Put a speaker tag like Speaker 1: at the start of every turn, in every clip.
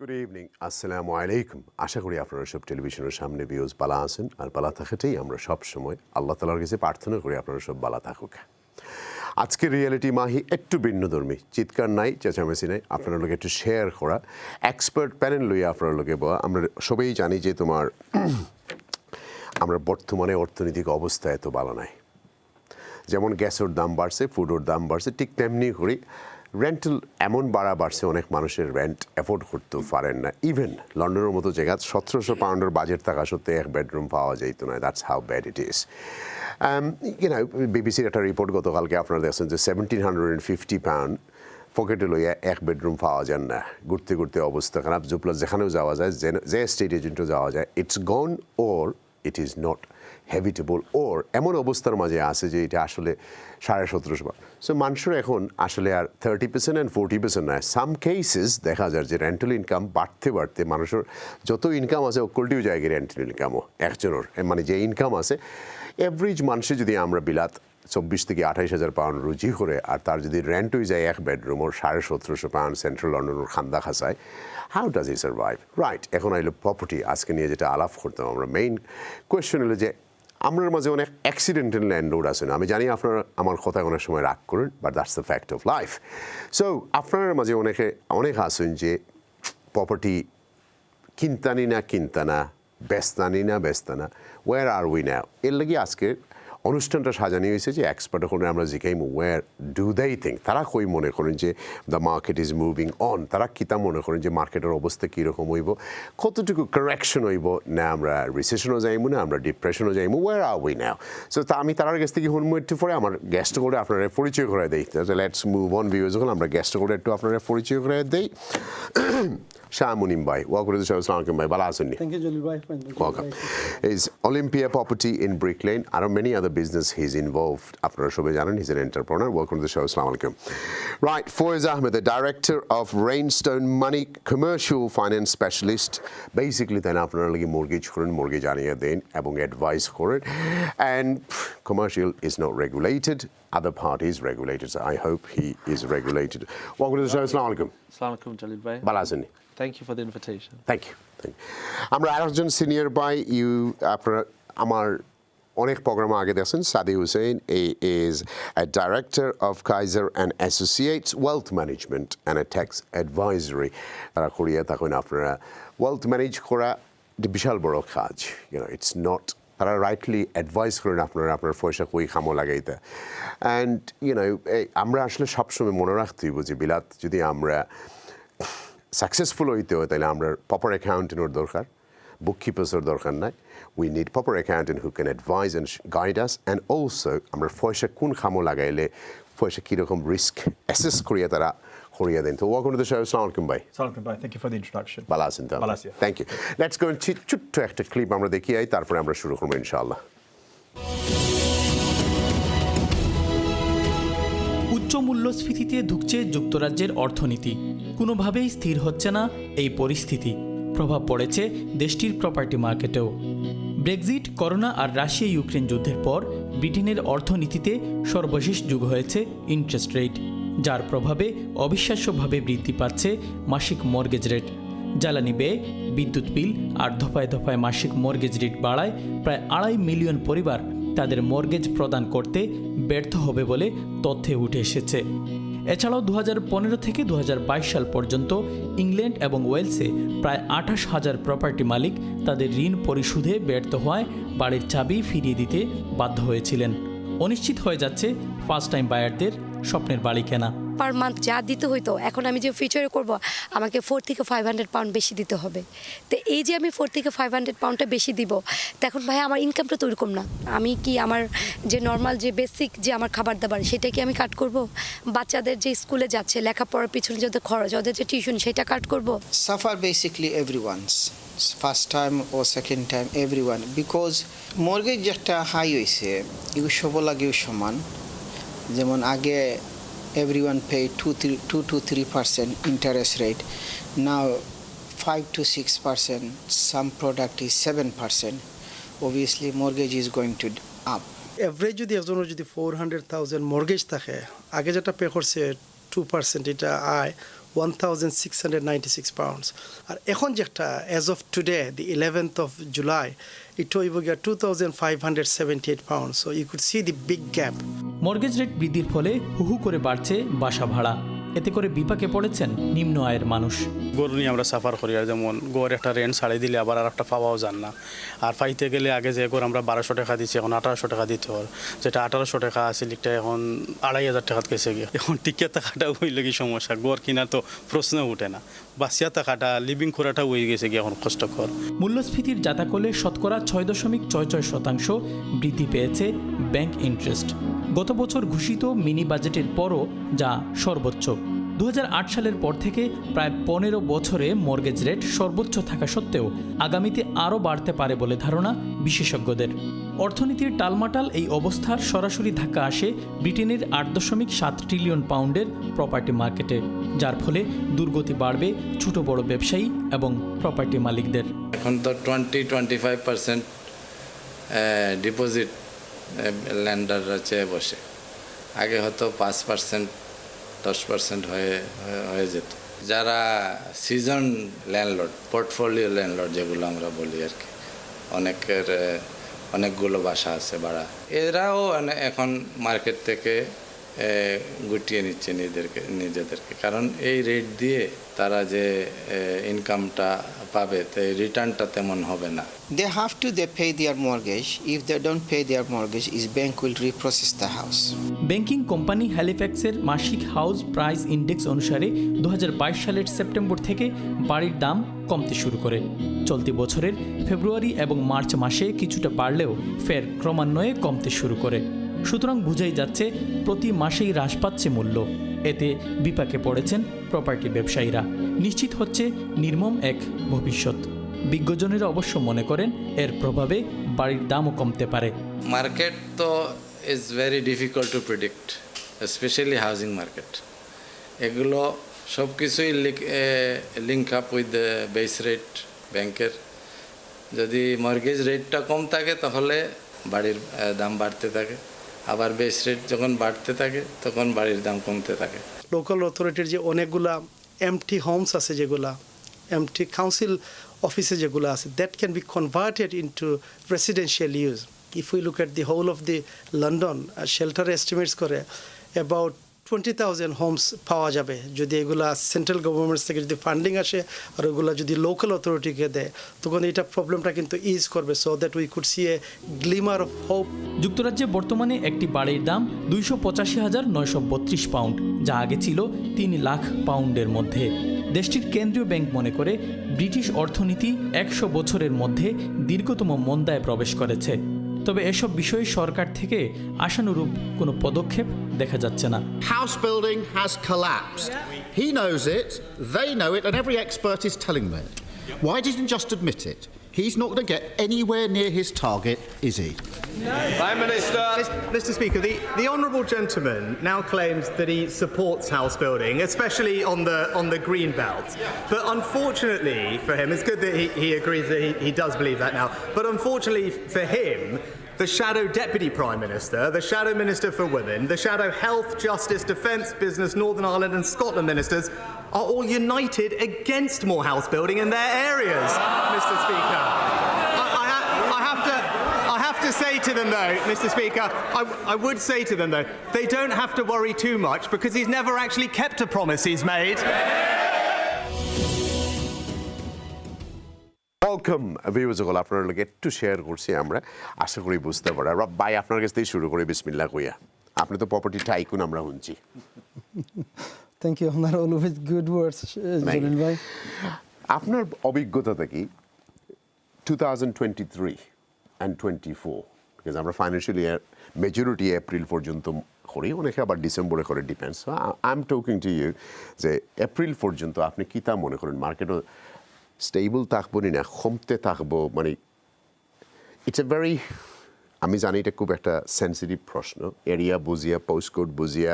Speaker 1: Good evening, আসসালামু আলাইকুম। আশা করি আপনারা সব টেলিভিশনের সামনে ভিউজ বালা আছেন, আর বালা থাকাটাই আমরা সব সময় আল্লাহ তাআলার কাছে প্রার্থনা করি আপনারা সব বালা থাকুক। আজকে রিয়েলিটি মাহি একটু ভিন্নধর্মী, চিৎকার নাই, চেঁচামেচি নাই, আপনার লোক একটু শেয়ার করা এক্সপার্ট প্যানেল লইয়া আপনার লোকে বলা। আমরা সবাই জানি যে আমরা বর্তমানে অর্থনৈতিক অবস্থা এত ভালো নাই। যেমন গ্যাসের দাম বাড়ছে, ফুডের দাম বাড়ছে, ঠিক তেমনি করি রেন্টাল এমন বাড়ছে, অনেক মানুষের রেন্ট অ্যাফোর্ড করতে পারেন না। ইভেন লন্ডনের মতো জায়গা 1700 পাউন্ডের বাজেট থাকা সত্ত্বেও এক বেডরুম পাওয়া যাইত না। That's how bad it is. বিবিসির একটা রিপোর্ট গতকালকে আপনারা দেখছেন যে 1750 পাউন্ড পকেটে লইয়া এক বেডরুম পাওয়া যান না। ঘুরতে ঘুরতে অবস্থা খারাপ। জুপ্লাস যেখানেও যাওয়া যায়, যে স্টেট এজেন্টও যাওয়া যায়, it's gone or it is not habitable, or এমন অবস্থার মাঝে আছে যে এটা আসলে 1750। সো মানুষের এখন আসলে আর 30% অ্যান্ড 40% নয়। সাম কেসেস দেখা যায় যে রেন্টাল ইনকাম বাড়তে বাড়তে মানুষের যত ইনকাম আছে অকলটিও জায়গায় রেন্টাল ইনকামও একজনের, মানে যে ইনকাম আছে এভারেজ মানুষে যদি আমরা বিলাত 24 থেকে 28,000 পাউন্ড রুজি করে, আর তার যদি রেন্ট হয়ে যায় এক বেডরুম ওর 1750 পাউন্ড সেন্ট্রাল লন্ডনের খান্দা খাসায়, how does he survive? Right, এখন আইলো প্রপার্টি। আজকে নিয়ে যেটা আলাপ করতাম আমরা, মেইন কোয়েশ্চেন হলো যে আমার মাঝে অনেক অ্যাক্সিডেন্টাল ল্যান্ডলোড আছে না। আমি জানি আপনারা আমার কথায় অনেক সময় রাগ করেন, but that's the fact of life. So আপনার মাঝে অনেক আছেন যে প্রপার্টি কিনতানি না বেস্তানা, ওয়ার আর উই নাও। এর লাগি আজকে অনুষ্ঠানটা সাজানো হয়েছে যে এক্সপার্ট ওখানে আমরা জিজ্ঞাইম ওয়ার ডু দে থিঙ্ক, তারা কই মনে করেন যে the market is moving on, তারা কিতা মনে করেন যে মার্কেটের অবস্থা কীরকম হইব, কতটুকু কারেকশন হইব, না আমরা রিসেশনও যাইমু, না আমরা ডিপ্রেশনও যাইমু, where are we now. So তা আমি তার কাছ থেকে হুনমু একটু পরে আমার গেস্ট করে আপনারা পরিচয় করে দেই। লেটস মুভ অন ভিউজ, যখন আমরা গেস্ট করে একটু আপনারা পরিচয় করে দেই। Shah Munim Bhai, welcome to the show. Assalamu alaikum, bhai. Bala asunni.
Speaker 2: Thank you, Jalil bhai.
Speaker 1: Welcome. Is Olympia Property in Brick Lane. I don't many other business he's involved. After Shobe Janan, he's an entrepreneur. Welcome to the show. Assalamu alaikum. Right, Foiz Ahmed, the director of Rainstone Money, commercial finance specialist. Basically, then after mortgage aniya dein ebong advice koren. And commercial is not regulated. Other parties regulated. So I hope he is regulated. Welcome to the show. Assalamu alaikum.
Speaker 3: Assalamu alaikum, Jalil bhai.
Speaker 1: Bala asunni.
Speaker 3: Thank you for the invitation.
Speaker 1: Thank you. আমরা আরেকজন senior by আপনার আমার অনেক programme আগে দেখছেন, সাদি Hussain is a director of Kaiser and Associates Wealth Management and a Tax Advisory. তারা করিয়া তখন আপনারা ওয়েলথ ম্যানেজ করা বিশাল বড় কাজ। ইটস নট, তারা রাইটলি অ্যাডভাইস করেন আপনার পয়সা কই খামো লাগাইতে। অ্যান্ড আমরা আসলে সবসময় মনে রাখতে হইব যে বিলাত যদি আমরা সাকসেসফুল হইতে হয় তাহলে আমরা প্রপার অ্যাকাউন্টেন্টের দরকার, বুককিপার্সের দরকার নাই। We need proper accountant who can advice and guide us, and also আমরা পয়সা কোন খামো লাগাইলে পয়সা কীরকম রিস্ক অ্যাসেস করিয়া তারা করিয়া দেন। তো ওয়েলকাম টু দ্য শো। আসসালামু আলাইকুম ভাই।
Speaker 2: Assalamu alaikum bhai. Thank you for the introduction.
Speaker 1: ভালো আছেন তো?
Speaker 2: ভালো আছি।
Speaker 1: Thank you. লেটস গো ছোট্ট একটা ক্লিপ আমরা দেখি আই, তারপরে আমরা শুরু করবো ইনশাআল্লাহ।
Speaker 4: উচ্চ মূল্যস্ফীতিতে ধুঁকছে যুক্তরাজ্যের অর্থনীতি। কোনোভাবেই স্থির হচ্ছে না এই পরিস্থিতি। প্রভাব পড়েছে দেশটির প্রপার্টি মার্কেটেও। ব্রেক্সিট, করোনা আর রাশিয়া ইউক্রেন যুদ্ধের পর ব্রিটেনের অর্থনীতিতে সর্বশেষ যুগ হয়েছে ইন্টারেস্ট রেট, যার প্রভাবে অবিশ্বাস্যভাবে বৃদ্ধি পাচ্ছে মাসিক মর্গেজ রেট। জ্বালানি ব্যয়, বিদ্যুৎ বিল আর দফায় দফায় মাসিক মর্গেজ রেট বাড়ায় প্রায় 2.5 মিলিয়ন পরিবার তাদের মর্গেজ প্রদান করতে ব্যর্থ হবে বলে তথ্যে উঠে এসেছে। এছাড়াও 2015 থেকে 2022 সাল পর্যন্ত ইংল্যান্ড এবং ওয়েলসে প্রায় 28,000 প্রপার্টি মালিক তাদের ঋণ পরিশোধে ব্যর্থ হওয়ায় বাড়ির চাবি ফিরিয়ে দিতে বাধ্য হয়েছিলেন। অনিশ্চিত হয়ে যাচ্ছে ফার্স্ট টাইম বায়ারদের স্বপ্নের বাড়ি কেনা।
Speaker 5: পার মান্থ যা দিতে হইতো, এখন আমি যে ফিচারে করব আমাকে 4 থেকে 500 পাউন্ড বেশি দিতে হবে। তো এই যে আমি 4 থেকে 500 পাউন্ডটা বেশি দিব, তখন ভাই আমার ইনকামটা তো ওরকম না। আমি কি আমার যে নর্মাল যে বেসিক যে আমার খাবার দাবার সেটা কি আমি কাট করব? বাচ্চাদের যে স্কুলে যাচ্ছে লেখাপড়ার পিছনে যাদের খরচ, ওদের যে টিউশন, সেটা কাট করব?
Speaker 6: Suffer basically everyone's first time or second time everyone, because mortgage যেটা হাই হয়েছে এগুলো সব লাগেও সমান। যেমন আগে everyone pay 2 to 3% interest rate. Now 5 to 6%. Some product is 7%. Obviously, mortgage is going to up.
Speaker 2: Average যদি একজনের যদি 400,000 মর্গেজ থাকে, আগে যেটা পে করছে 2% এটা আয়, £1,696 আর এখন যেটা as of today the 11th of July এটা হইব গিয়া £2,578 so you could see the big gap.
Speaker 4: Mortgage rate বৃদ্ধির ফলে হুহু করে বাড়ছে বাসা ভাড়া, এতে করে বিপাকে পড়েছেন নিম্ন আয়ের মানুষ।
Speaker 7: গরু নিয়ে আমরা সাফার করি, আর যেমন গড় একটা রেন্ট ছাড়িয়ে দিলে আবার আর একটা পাওয়াও যান না, আর পাইতে গেলে আগে যে গড় আমরা 1200 টাকা দিচ্ছি এখন 1800 টাকা দিতে হয়, যেটা 1800 টাকা আছে লিখটা এখন 2500 টাকা গেছে গিয়ে। এখন টিকিয়া টাকাটা হইলে কি সমস্যা, গড় কিনা তো প্রশ্ন উঠে না, বাসিয়া টাকাটা লিভিং করাটা হয়ে গেছে গিয়ে এখন কষ্টকর।
Speaker 4: মূল্যস্ফীতির জাতাকলে শতকরা 6.66% বৃদ্ধি পেয়েছে ব্যাংক ইন্টারেস্ট। গত বছর ঘোষিত মিনি বাজেটের পরও যা সর্বোচ্চ। 2008 সালের পর থেকে প্রায় 15 বছরে মর্গেজ রেট সর্বোচ্চ থাকা সত্ত্বেও আগামীতে আরও বাড়তে পারে বলে ধারণা বিশেষজ্ঞদের। অর্থনীতির টালমাটাল এই অবস্থার সরাসরি ধাক্কা আসে ব্রিটেনের 8.7 ট্রিলিয়ন পাউন্ডের প্রপার্টি মার্কেটে, যার ফলে দুর্গতি বাড়বে ছোট বড় ব্যবসায়ী এবং প্রপার্টি মালিকদের।
Speaker 8: এখন তো 20-25% ডিপোজিট ল্যান্ডাররা চেয়ে বসে, আগে হয়তো 5% 10% হয়ে যেত। যারা সিজন ল্যান্ডলর্ড, পোর্টফোলিও ল্যান্ডলর্ড যেগুলো আমরা বলি আর কি, অনেকগুলো বাসা আছে ভাড়া, এরাও এখন মার্কেট থেকে গুটিয়ে নিচ্ছে নিজেদেরকে, কারণ এই রেট দিয়ে তারা যে ইনকামটা পাবে তাই রিটার্নটা তেমন হবে না।
Speaker 6: They have to pay their mortgage. If they don't pay their mortgage, is bank will reprocess the house.
Speaker 4: Banking company হ্যালিফ্যাক্সের মাসিক হাউস প্রাইস ইন্ডেক্স অনুসারে 2022 সালের সেপ্টেম্বর থেকে বাড়ির দাম কমতে শুরু করে। চলতি বছরের ফেব্রুয়ারি এবং মার্চ মাসে কিছুটা বাড়লেও ফের ক্রমান্বয়ে কমতে শুরু করে। সুতরাং বোঝাই যাচ্ছে প্রতি মাসেই হ্রাস পাচ্ছে মূল্য। এতে বিপাকে পড়েছেন প্রপার্টি ব্যবসায়ীরা। নিশ্চিত হচ্ছে নির্মম এক ভবিষ্যৎ। বিজ্ঞজনেরা অবশ্য মনে করেন এর প্রভাবে বাড়ির দামও কমতে পারে।
Speaker 8: মার্কেট তো is very difficult to predict, specially housing market. এগুলো সব কিছুই link up with the base rate ব্যাংকের। যদি মর্গেজ রেটটা কম থাকে তাহলে বাড়ির দাম বাড়তে থাকে, আবার বেস রেট যখন বাড়তে থাকে তখন বাড়ির দাম কমতে থাকে।
Speaker 2: লোকাল অথরিটির যে অনেকগুলা এমটি হোমস আছে, যেগুলা এমটি কাউন্সিল অফিসে যেগুলো আছে, that can be converted into residential use. If we look at the whole of the London, Shelter estimates করে অ্যাবাউট 20,000 হোমস পাওয়া যাবে যদি এগুলা সেন্ট্রাল গভর্নমেন্টস থেকে যদি ফান্ডিং আসে আর ওগুলো যদি লোকাল অথরিটিকে দেয়, তখন এটা প্রবলেমটা কিন্তু ইজ করবে, so that we could see a glimmer of hope.
Speaker 4: যুক্তরাজ্যে বর্তমানে একটি বাড়ির দাম 285,932 পাউন্ড, যা আগে ছিল 3 লাখ পাউন্ডের মধ্যে। দেশটির কেন্দ্রীয় ব্যাংক মনে করে ব্রিটিশ অর্থনীতি 100 বছরের মধ্যে দীর্ঘতম মন্দায় প্রবেশ করেছে। তবে এসব বিষয়ে সরকার থেকে আশানুরূপ কোনো পদক্ষেপ দেখা যাচ্ছে না।
Speaker 9: House building has collapsed. He knows it, they know it, and every expert is telling them it. Why didn't he just admit it? He's not going to get anywhere near his target, is he?
Speaker 10: Prime Minister.
Speaker 11: Mr. Speaker, the honourable gentleman now claims that he supports house building, especially on the green belt. But unfortunately for him, it's good that he agrees that he does believe that now. But unfortunately for him, the shadow deputy prime minister, the shadow minister for women, the shadow health, justice, defence, business, Northern Ireland and Scotland ministers are all united against more house building in their areas, Mr. Speaker. I have to say to them though, Mr. Speaker, I would say to them though, they don't have to worry too much because he's never actually kept a promise he's made.
Speaker 1: Welcome viewers, আপনার লগে একটু share করছি, আমরা আশা করি বুঝতে পারি। আমরা ভাই আপনার কাছ থেকে শুরু করি, বিসমিল্লাহ কইয়া। আপনি তো প্রপার্টি টাইকুন আমরা শুনছি।
Speaker 12: থ্যাংক ইউ, আপনার অলওয়েজ গুড ওয়ার্ডস জলিল ভাই।
Speaker 1: আপনার অভিজ্ঞতা থেকে 2023 and 24, বিকজ আমরা ফাইন্যান্সিয়াল ইয়ার মেজরিটি এপ্রিল পর্যন্ত করি, অনেকে আবার ডিসেম্বরে করে, depends. I am talking to you যে এপ্রিল পর্যন্ত আপনি কী তা মনে করেন, মার্কেটও স্টেবল থাকবো না কমতে থাকবো? মানে ইটস এ ভেরি, আমি জানি এটা খুব একটা সেন্সিটিভ প্রশ্ন, এরিয়া বুঝিয়া, পোস্টকোড বুঝিয়া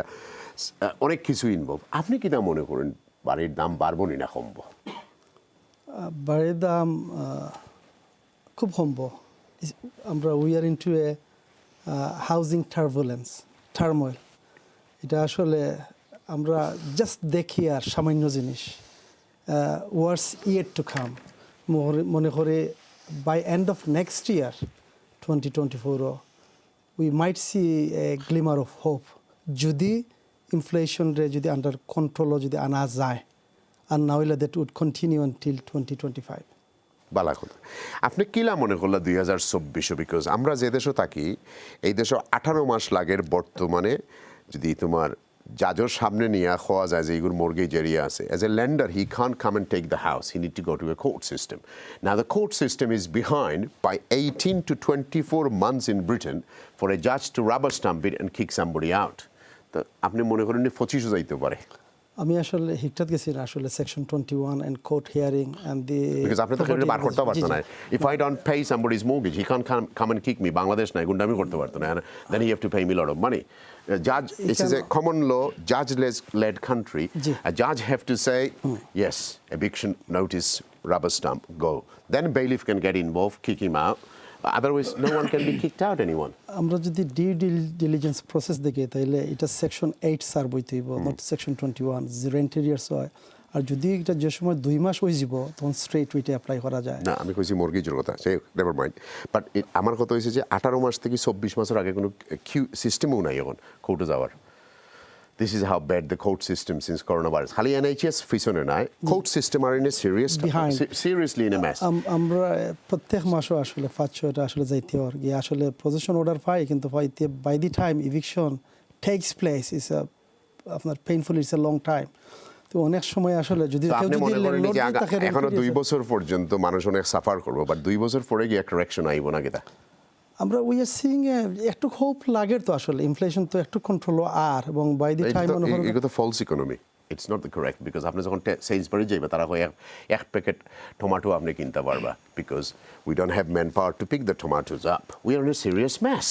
Speaker 1: অনেক কিছু ইনভলভ। আপনি কী তা মনে করেন, বাড়ির দাম বাড়বো না কমবো?
Speaker 12: বাড়ির দাম খুব কমবো। আমরা we are into a housing turmoil. এটা আসলে আমরা জাস্ট দেখি আর সামান্য জিনিস ওয়ার্স ইয়েট টু কাম মনে করে by end of next year 2024 we might see a glimmer of hope যদি ইনফ্লেশন রে যদি আন্ডার কন্ট্রোলও যদি আনা যায় আর না হইলে দ্যাট উড কন্টিনিউ আনটিল 2025
Speaker 1: বালা কথা আপনি কিলা মনে করলা 2024 বিকজ আমরা যে দেশে থাকি এই দেশে 18 মাস লাগের বর্তমানে যদি তোমার জাজের সামনে নিয়ে খাওয়া যায় যে এগুলো মর্গেজ এরিয়া আছে as a lender he can't come and take the house he need to go to a court system now the court system is behind by 18 to 24 months in Britain for a judge to rubber stamp it and kick somebody out তো আপনি মনে করেন 25 যাইতে পারে
Speaker 12: আমি আসলে হিকটাত গেছি না আসলে section 21 and court hearing and the
Speaker 1: because আপনি তো কেন বার করতে পারতেন না if I don't pay somebody's mortgage he can't come and kick me Bangladesh নাই গুন্ডামি করতে পারতেন না then he have to pay me a lot of money judge this is a common law judge led country a judge have to say yes eviction notice rubber stamp go then bailiff can get involved kick him out otherwise no one can be kicked out anyone
Speaker 12: আমরা যদি due diligence process দেখি তাহলে এটা section 8 serve হইতে হইব not section 21 যে rent arrears হয় আর যদি এটা যে সময় 2 মাস হয়ে যাব তখন স্ট্রেট উইটে অ্যাপ্লাই করা যায়
Speaker 1: না আমি কইছি মর্গেজের কথা সে নেভার মাইন্ড বাট আমার কথা হইছে যে 18 মাস থেকে 24 মাসের আগে কোনো সিস্টেমও নাই এখন কোর্টে যাওয়ার This is how bad the court system since coronavirus. Khali NHS পিছনে নাই court system are in a seriously in a mess.
Speaker 12: আমরা প্রত্যেক মাসও আসলে 5-6টা আসলে যাইতে আর গিয়ে আসলে পজিশন অর্ডার পাই কিন্তু পাইতে by the time eviction takes place is a আপনার painful it's a long time তো অনেক সময় আসলে যদি কেউ যদি ল্যান্ডলর্ড
Speaker 1: এখনো 2 বছর পর্যন্ত মানুষ অনেক সাফার করবে বাট 2 বছর পরে গিয়ে কারেকশন আইব না কিটা
Speaker 12: আমরা উই আর সিইং একটু হোপ লাগে তো আসলে ইনফ্লেশন তো একটু কন্ট্রোল আর এবং বাই দি টাইম
Speaker 1: এটা তো false economy it's not the correct because আপনি যখন সেইলসবারি যাইবে তারা হয় এক প্যাকেট টমেটো আপনি কিনতে পারবা because we don't have man power to pick the tomatoes up we are in a serious mess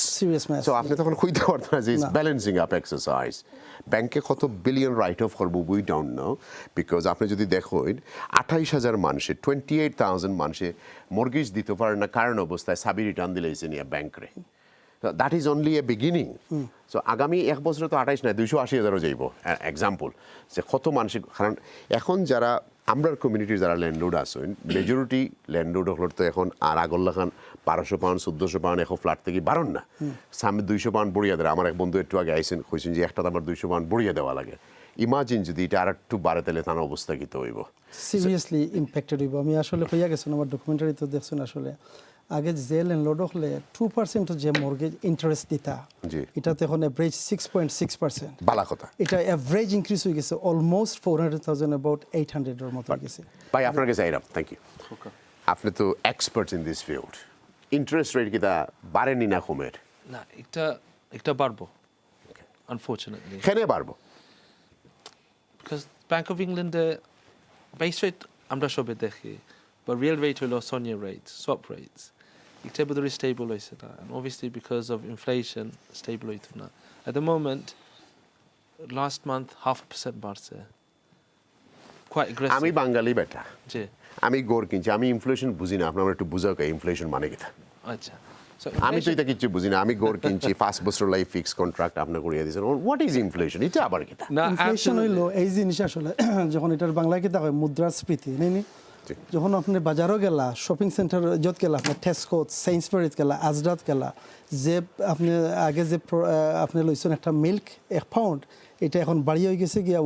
Speaker 1: so আপনি তখন কইতে পারতেন না যে ইটস ব্যালেন্সিং আপ এক্সারসাইজ ব্যাংকে কত বিলিয়ন রাইট অফ করবো উই ডোন্ট নো বিকজ আপনি যদি দেখেন 28,000 মানুষে 28,000 মানুষে মর্গেজ দিতে পারে না কারণ অবস্থায় সাবি রিটার্ন দিলেছে নিয়ে ব্যাংকে that is only a beginning so আগামী 1 বছরে তো 28 না 280,000ও যাইব এক্সাম্পল যে কত মানুষের কারণ এখন যারা আমরার কমিউনিটির যারা ল্যান্ডলর্ড আছেন মেজরিটি ল্যান্ডলর্ড হল তো এখন আর আগল্লা খান 1200 পাউন্ড 1400 পাউন্ড এখন ফ্ল্যাট থেকে বারণ না সামনে 200 পাউন্ড বড়িয়ে দেয় আমার এক বন্ধু একটু আগে আইসেন কইছেন যে একটা আমার 200 পাউন্ড বড়িয়ে দেওয়া লাগে ইমাজিন যদি এটা আর একটু বাড়ে তাহলে তার অবস্থা কি তো হইব
Speaker 12: সিরিয়াসলি ইম্প্যাক্টেড হইব আমি আসলে কইয়া গেছেন আমার ডকুমেন্টারি তো দেখছেন আসলে আগে যে ল্যান্ডলর্ড হলে 2% যে মর্গেজ ইন্টারেস্ট দিতা এটাতে এখন এভারেজ 6.6%
Speaker 1: বালা কথা
Speaker 12: এটা এভারেজ ইনক্রিজ হয়ে গেছে অলমোস্ট 400,000 অ্যাবাউট 800 এর মতো হয়ে গেছে
Speaker 1: ভাই আপনার কাছে আইরাম থ্যাংক ইউ আপনি তো expert in this field interest rate কি তা বাড়েনি না কমের
Speaker 3: না একটা বাড়বো আনফরচুনেটলি
Speaker 1: কেন বাড়বো
Speaker 3: because Bank of England base rate আমরা সবে দেখি but real rate হলো SONIA rates swap rates এটা বোধহয় stable হইছে না and obviously because of inflation stable হইতো না at the moment last month 0.5% বাড়ছে quite aggressive
Speaker 1: আমি বাঙালি বেটা
Speaker 3: জি
Speaker 1: আমি গড় কিনছি আমি ইনফ্লেশন বুঝি না আপনারা একটু বুঝাও কে ইনফ্লেশন মানে কি
Speaker 3: আচ্ছা
Speaker 1: আমি তো এটা কিছু বুঝি না আমি গড় কিনছি 5 বছর লাইফ ফিক্স কন্ট্রাক্ট আপনি করিয়ে দিয়েছেন হোয়াট ইজ ইনফ্লেশন এটা আবার কি
Speaker 3: না
Speaker 12: ইনফ্লেশন হইলো এই জিনিস আসলে যখন এটার বাংলায় কি হয় মুদ্রাস্ফীতি নেই যখন আপনি বাজারও গেলা শপিং সেন্টার যত গেলা আপনার টেস্কো সেইন্সবারিত গেলা আজরাত গেলা যে আপনি আগে যে আপনি লইছেন একটা মিল্ক 1 পাউন্ড এটা এখন বাড়ি হয়ে গেছে গিয়া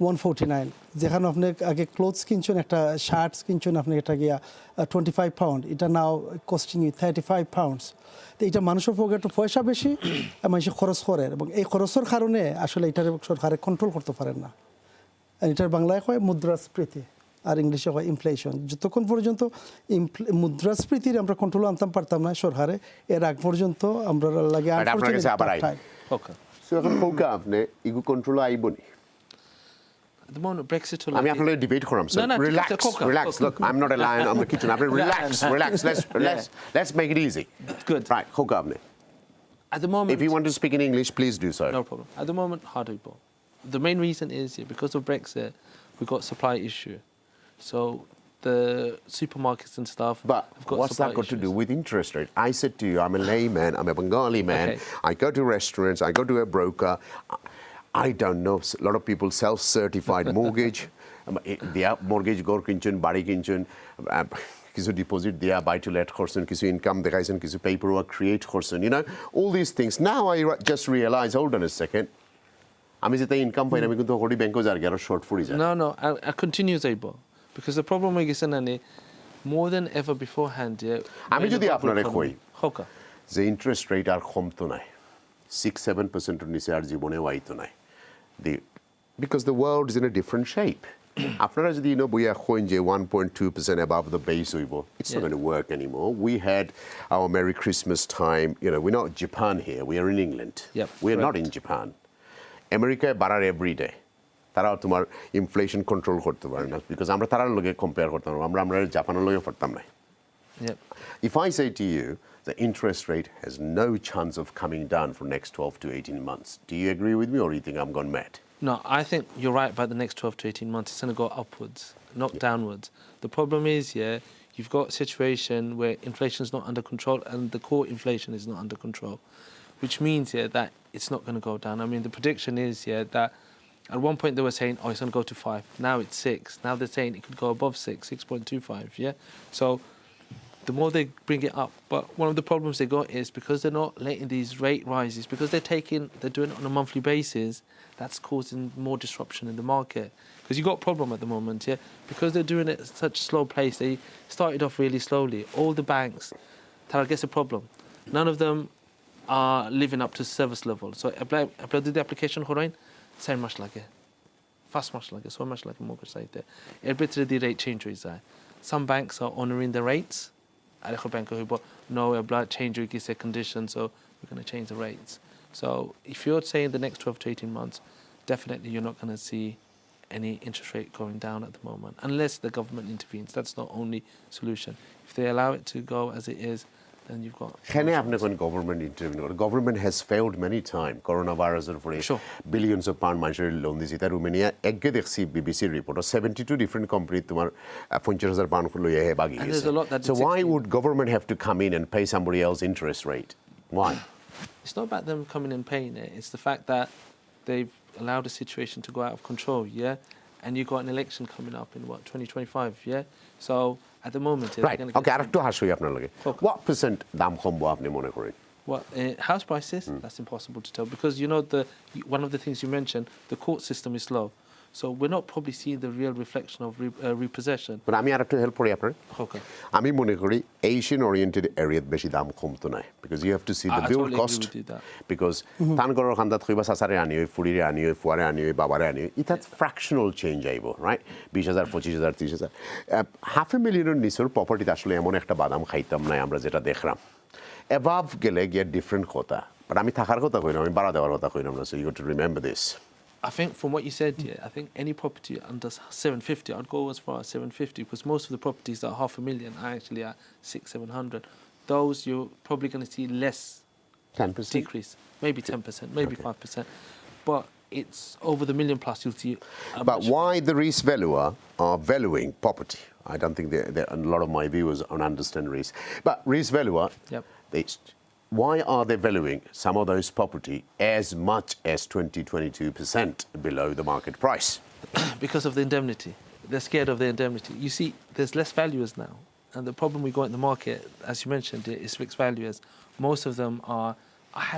Speaker 12: 149 যেখানে আপনি আগে ক্লোথস কিনছেন একটা শার্টস কিনছেন আপনি এটা গিয়া 25 পাউন্ড এটা নাও কস্টিং 35 পাউন্ডস তো এটা মানুষের পকেটে পয়সা বেশি মানুষের খরচ করে এবং এই খরচের কারণে আসলে এটার সরকারে কন্ট্রোল করতে পারেন না এটার বাংলায় হয় মুদ্রাস্ফীতি আর ইংলিশে হয় ইনফ্লেশন যতক্ষণ পর্যন্ত মুদ্রাস্ফীতির আমরা কন্ট্রোল আনতে পারতাম না সরকারে এর আগ পর্যন্ত আমরা লাগে
Speaker 1: এখন আপনি ইগু control আইবনি
Speaker 3: At the moment, Brexit will
Speaker 1: I'm not debate for him, sir. Relax. Look, I'm not a lion on the kitchen. Relax. Let's make it easy.
Speaker 3: Good.
Speaker 1: Right, Hokabne.
Speaker 3: At the moment,
Speaker 1: if you want to speak in English, please do so.
Speaker 3: No problem. At the moment, hard to go. The main reason is because of Brexit, we've got supply issue. So the supermarkets and stuff.
Speaker 1: But
Speaker 3: have got
Speaker 1: what's that got
Speaker 3: issues.
Speaker 1: to do with interest rate? I said to you, I'm a layman. I'm a Bengali man.
Speaker 3: Okay.
Speaker 1: I go to restaurants. I go to a broker. I don't know. A lot of people self-certified mortgage. Dia mortgage gor kinchun, bari kinchun. কিছু deposit দিয়া by two late করছেন কিছু income দেখাইছেন কিছু paper work create করছেন you know all these things now I just realize hold on a second আমি যেটা income পাই আমি কিন্তু হরি ব্যাংকও যার গেল শর্ট ফুরি যায়
Speaker 3: no I continue যাইবো because the problem we গেছেন আনি more than ever beforehand
Speaker 1: আমি যদি আপনারে কই
Speaker 3: হোকা
Speaker 1: যে ইন্টারেস্ট রেট আর কমতো নাই 6-7% এর নিচে আর জীবনে আইতো নাই because the world is in a different shape আপনারা যদি বইয়া কইন যে 1.2% above the base হইবো it's not going to work anymore we had our Merry Christmas time we're not Japan here we are in England we are not in Japan America বাড়ার every day তারা তোমার inflation control করতে পারে না because আমরা তারার লগে compare করতাম আমরা জাপানের লগে পারতাম না if I say to you the interest rate has no chance of coming down for next 12 to 18 months do you agree with me or do you think I'm gone mad
Speaker 3: No, I think you're right about the next 12 to 18 months. It's going to go upwards, not downwards. The problem is, you've got a situation where inflation is not under control and the core inflation is not under control, which means, that it's not going to go down. I mean, the prediction is, that at one point they were saying, it's going to go to 5. Now it's 6. Now they're saying it could go above 6, 6.25, So the more they bring it up. But one of the problems they got is because they're not letting these rate rises, because they're doing it on a monthly basis, that's causing more disruption in the market. Because you've got a problem at the moment, because they're doing it at such a slow pace, they started off really slowly. All the banks, that I guess a problem. None of them are living up to service level. So apply the application horain, same much like it. Fast much like it, so much like a mortgage site there. Every the rate change is there. Some banks are honouring the rates. No, a blood change is a condition, so we're going to change the rates. So if you're saying the next 12 to 18 months, definitely you're not going to see any interest rate going down at the moment, unless the government intervenes. That's the only solution. If they allow it to go as it is, then you've got...
Speaker 1: Can আপনি government intervene? Government has failed many times. Coronavirus for billions of pound মানুষের loan দিয়েছে তার Romania একগে দেখছি BBC report 72 different company তোমার 50,000 pound লইয়া হে বাগি গেছে so why would government have to come in and pay somebody else interest rate why
Speaker 3: it's not about them coming and paying it it's the fact that they've allowed a situation to go out of control and you've got an election coming up in 2025 so at the moment
Speaker 1: right okay আরেকটু হাসই আপনার লাগে what percent দাম কমবো আপনি মনে করেন
Speaker 3: What house prices? That's impossible to tell because one of the things you mentioned, the court system is slow, so we're not probably seeing the real reflection of repossession.
Speaker 1: But আমি আরেকটু help করি আপনার আমি মনে করি Asian oriented area বেশি দাম কমতো না because you have to see the build cost because তান গরর খান্দাত কইবা সাসারে আনি ওই ফুরিরে আনি ওই ফুয়ারে আনি ওই বাবারে আনি এটা fractional change আইবো right 20,000 25,000 30,000 500,000 এর নিচের প্রপার্টিতে আসলে এমন একটা বাদাম খাইতাম না আমরা যেটা দেখলাম above gele get different কথা but আমি থাকার কথা কইলাম আমি ভাড়া দেওয়ার কথা কইলাম না so you got to remember this
Speaker 3: I think from what you said I think any property under 750 I'd go as far as 750 because most of the properties that are $500,000 are actually at 600-700 those you're probably going to see less
Speaker 1: 10%
Speaker 3: decrease maybe 10% maybe 5% but it's over the million plus you'll see
Speaker 1: but why the revaluer are valuing property I don't think a lot of my viewers don't understand risk. But risk valuer, why are they valuing some of those property as much as 20-22% below the market price?
Speaker 3: Because of the indemnity. They're scared of the indemnity. You see, there's less valuers now. And the problem we got in the market, as you mentioned, is fixed valuers. Most of them are...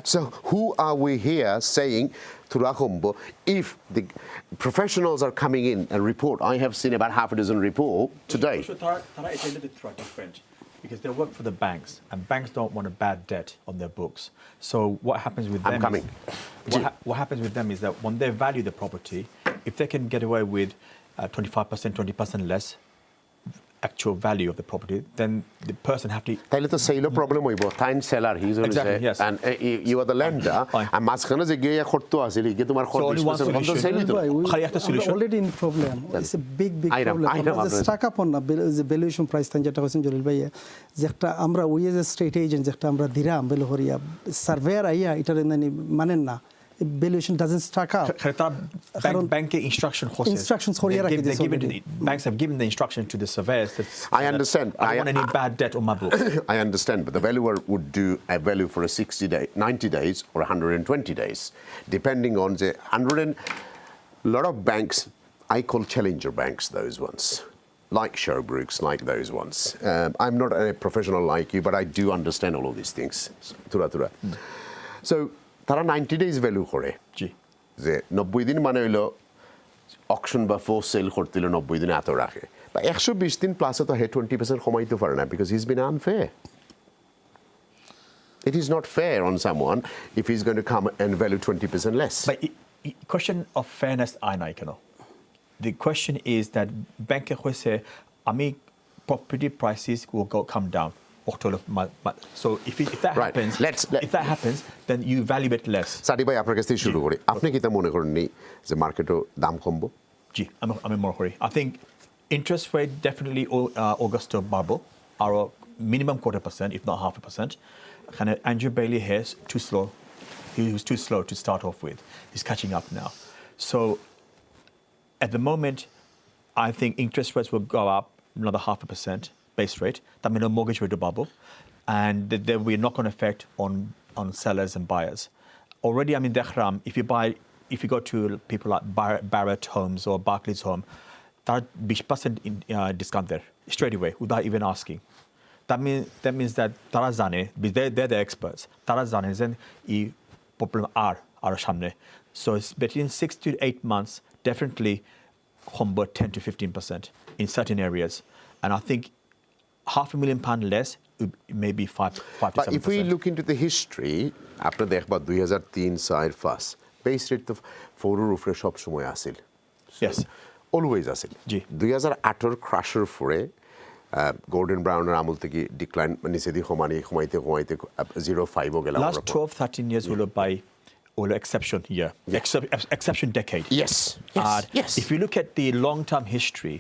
Speaker 1: So who are we here saying, Turakombo, if the professionals are coming in and report, I have seen about half a dozen report today.
Speaker 13: It's a little bit different because they work for the banks and banks don't want a bad debt on their books. So what happens with them what happens with them is that when they value the property, if they can get away with 25%, 20% less actual value of the property, then the person have to...
Speaker 1: তাইলে তো সেইলো problem হইব time seller he is
Speaker 13: Exactly, yes.
Speaker 1: and you are the lender and মাঝখানে যে গিয়ে করতে আছে কি তোমার
Speaker 13: So only one solution. খালি একটা solution.
Speaker 12: Already in problem. It's a big problem. আমরা যে টাকা পান না যে ভ্যালুয়েশন প্রাইস তান যেটা হইছেন জলিল ভাই যে একটা আমরা ওই যে স্টেট এজেন্ট যেটা আমরা দিরাম বেলহরিয়া সার্ভেয়ার আইয়া এটা মানেন না valuation doesn't stack up
Speaker 13: bank instruction
Speaker 12: Instructions khoriya rakhi dise already.
Speaker 13: banks have given the instruction to the surveyors that
Speaker 1: I understand.
Speaker 13: I don't want any bad debt on my book.
Speaker 1: I understand, but the valuer would do a value for a 90 days or 120 days, depending on the lot of banks, I call challenger banks, those ones, like Sherbrooks, like those ones. I'm not a professional like you, but I do understand all of these things. So, তারা 90 days value করে যে 90 দিন মানে হইলো auction বা force sell করতে হলে 90 দিন এত রাখে বা 120 দিন প্লাসে তো হে 20% কমাইতে পারে না because he's been unfair. It is not fair on someone if he's going to come and value 20% less.
Speaker 13: But question of fairness I know. The question is that bank say ami property prices will come down. So if that happens, if that happens, then you value it less.
Speaker 1: সাদি ভাই আপনার কাছ থেকে শুরু করি আপনি কি তা মনে করেন নি যে মার্কেটও দাম কমবো
Speaker 13: জি আমি মনে করি I think interest rate definitely August bubble are minimum 0.25%, if not 0.5%. Kind of Andrew Bailey here is too slow. He was too slow to start off with. He's catching up now. So at the moment, I think interest rates will go up another 0.5% base rate. That means a mortgage rate bubble, and there will be a knock-on effect on sellers and buyers. Already, I mean, Dehram, if you go to people like Barrett Homes or Barclays Home, that 20% discount there straight away without even asking. That means that তারা জানে, they're the experts. তারা জানে যে এই problem আর সামনে. So it's between 6 to 8 months, definitely convert 10 to 15% in certain areas. And I think £500,000 less, maybe 5 to 7%.
Speaker 1: But if we look into the history, after দেখবা 2003 side first base rate তো 4 এর উপরে সব সময় আসিল
Speaker 13: Yes.
Speaker 1: অলওয়েজ আসিল 2018 ক্রাশের পরে Gordon ব্রাউনের আমল থেকে decline নিচে দিয়ে কমাইতে 0.5 ও গেল
Speaker 13: Last 12-13 years will by exception year, exception decade.
Speaker 1: Yes.
Speaker 13: If you look at the long-term history,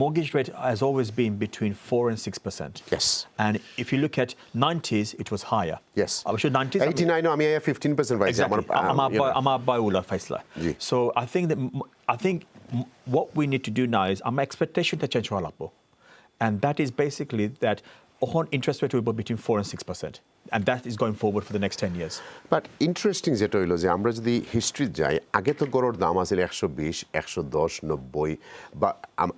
Speaker 13: mortgage rate has always been between 4 and 6%.
Speaker 1: Yes.
Speaker 13: And if you look at 90s, it was higher.
Speaker 1: Yes.
Speaker 13: I sure 90s.
Speaker 1: 89 আমি 15% right.
Speaker 13: Exactly. আমার বাইউলা ফাইসলা. So I think what we need to do now is আমার expectation to change হওয়া লাগবো. And that is basically that on interest rate will be between 4 and 6%. And that is going forward for the next 10 years.
Speaker 1: But interesting যেটা হইলো যে আমরা যদি history যাই আগে তো গড়ের দাম আছিল 120 110 90 বা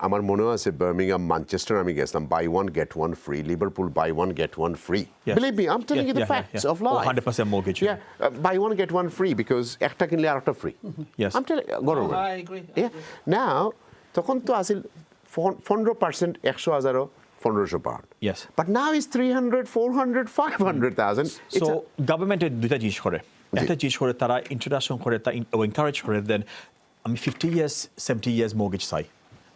Speaker 1: আমার মনে আছে বার্মিংহাম ম্যানচেস্টার আমি গেছিলাম buy one get one free Liverpool buy one get one free believe me I am telling you the facts of life
Speaker 13: 100% mortgage.
Speaker 1: Buy one get one free because একটা কিনলে আরেকটা free
Speaker 13: Yes.
Speaker 1: I am telling গড়ের
Speaker 3: I agree.
Speaker 1: Now তখন তো আছিল 15% 100,000 £1,500.
Speaker 13: Yes.
Speaker 1: But now it's 300, 400, 500,000.
Speaker 13: So government দুইটা জিনিস করে একটা জিনিস করে তারা ইন্ট্রোডাকশন করে তা এনকারেজ করে দেন আমি 50 years 70 years mortgage চাই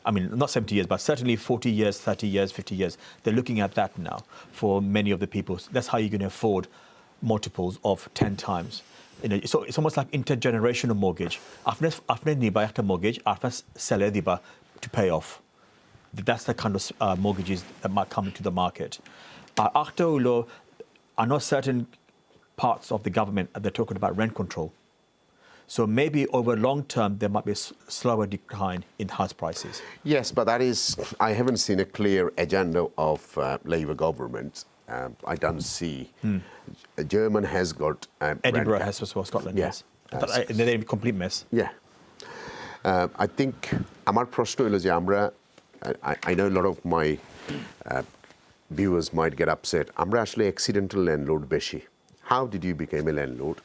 Speaker 13: I mean not 70 years but certainly 40 years 30 years 50 years they're looking at that now for many of the people. That's how you're going to afford multiples of 10 times. So it's almost like intergenerational mortgage. After niba একটা mortgage after seller diba to pay off. That's the kind of mortgages that might come into the market. After I know certain parts of the government they're talking about rent control. So maybe over long term there might be a slower decline in house prices.
Speaker 1: Yes, but that is I haven't seen a clear agenda of Labour government. I don't see. German has got
Speaker 13: Edinburgh has as well, Scotland. Yes, they're a complete mess.
Speaker 1: Yeah, I think আমার প্রশ্ন হলো যে আমরা I know a lot of my viewers might get upset. আমরা আসলে accidental landlord বেশি. How did you become a landlord?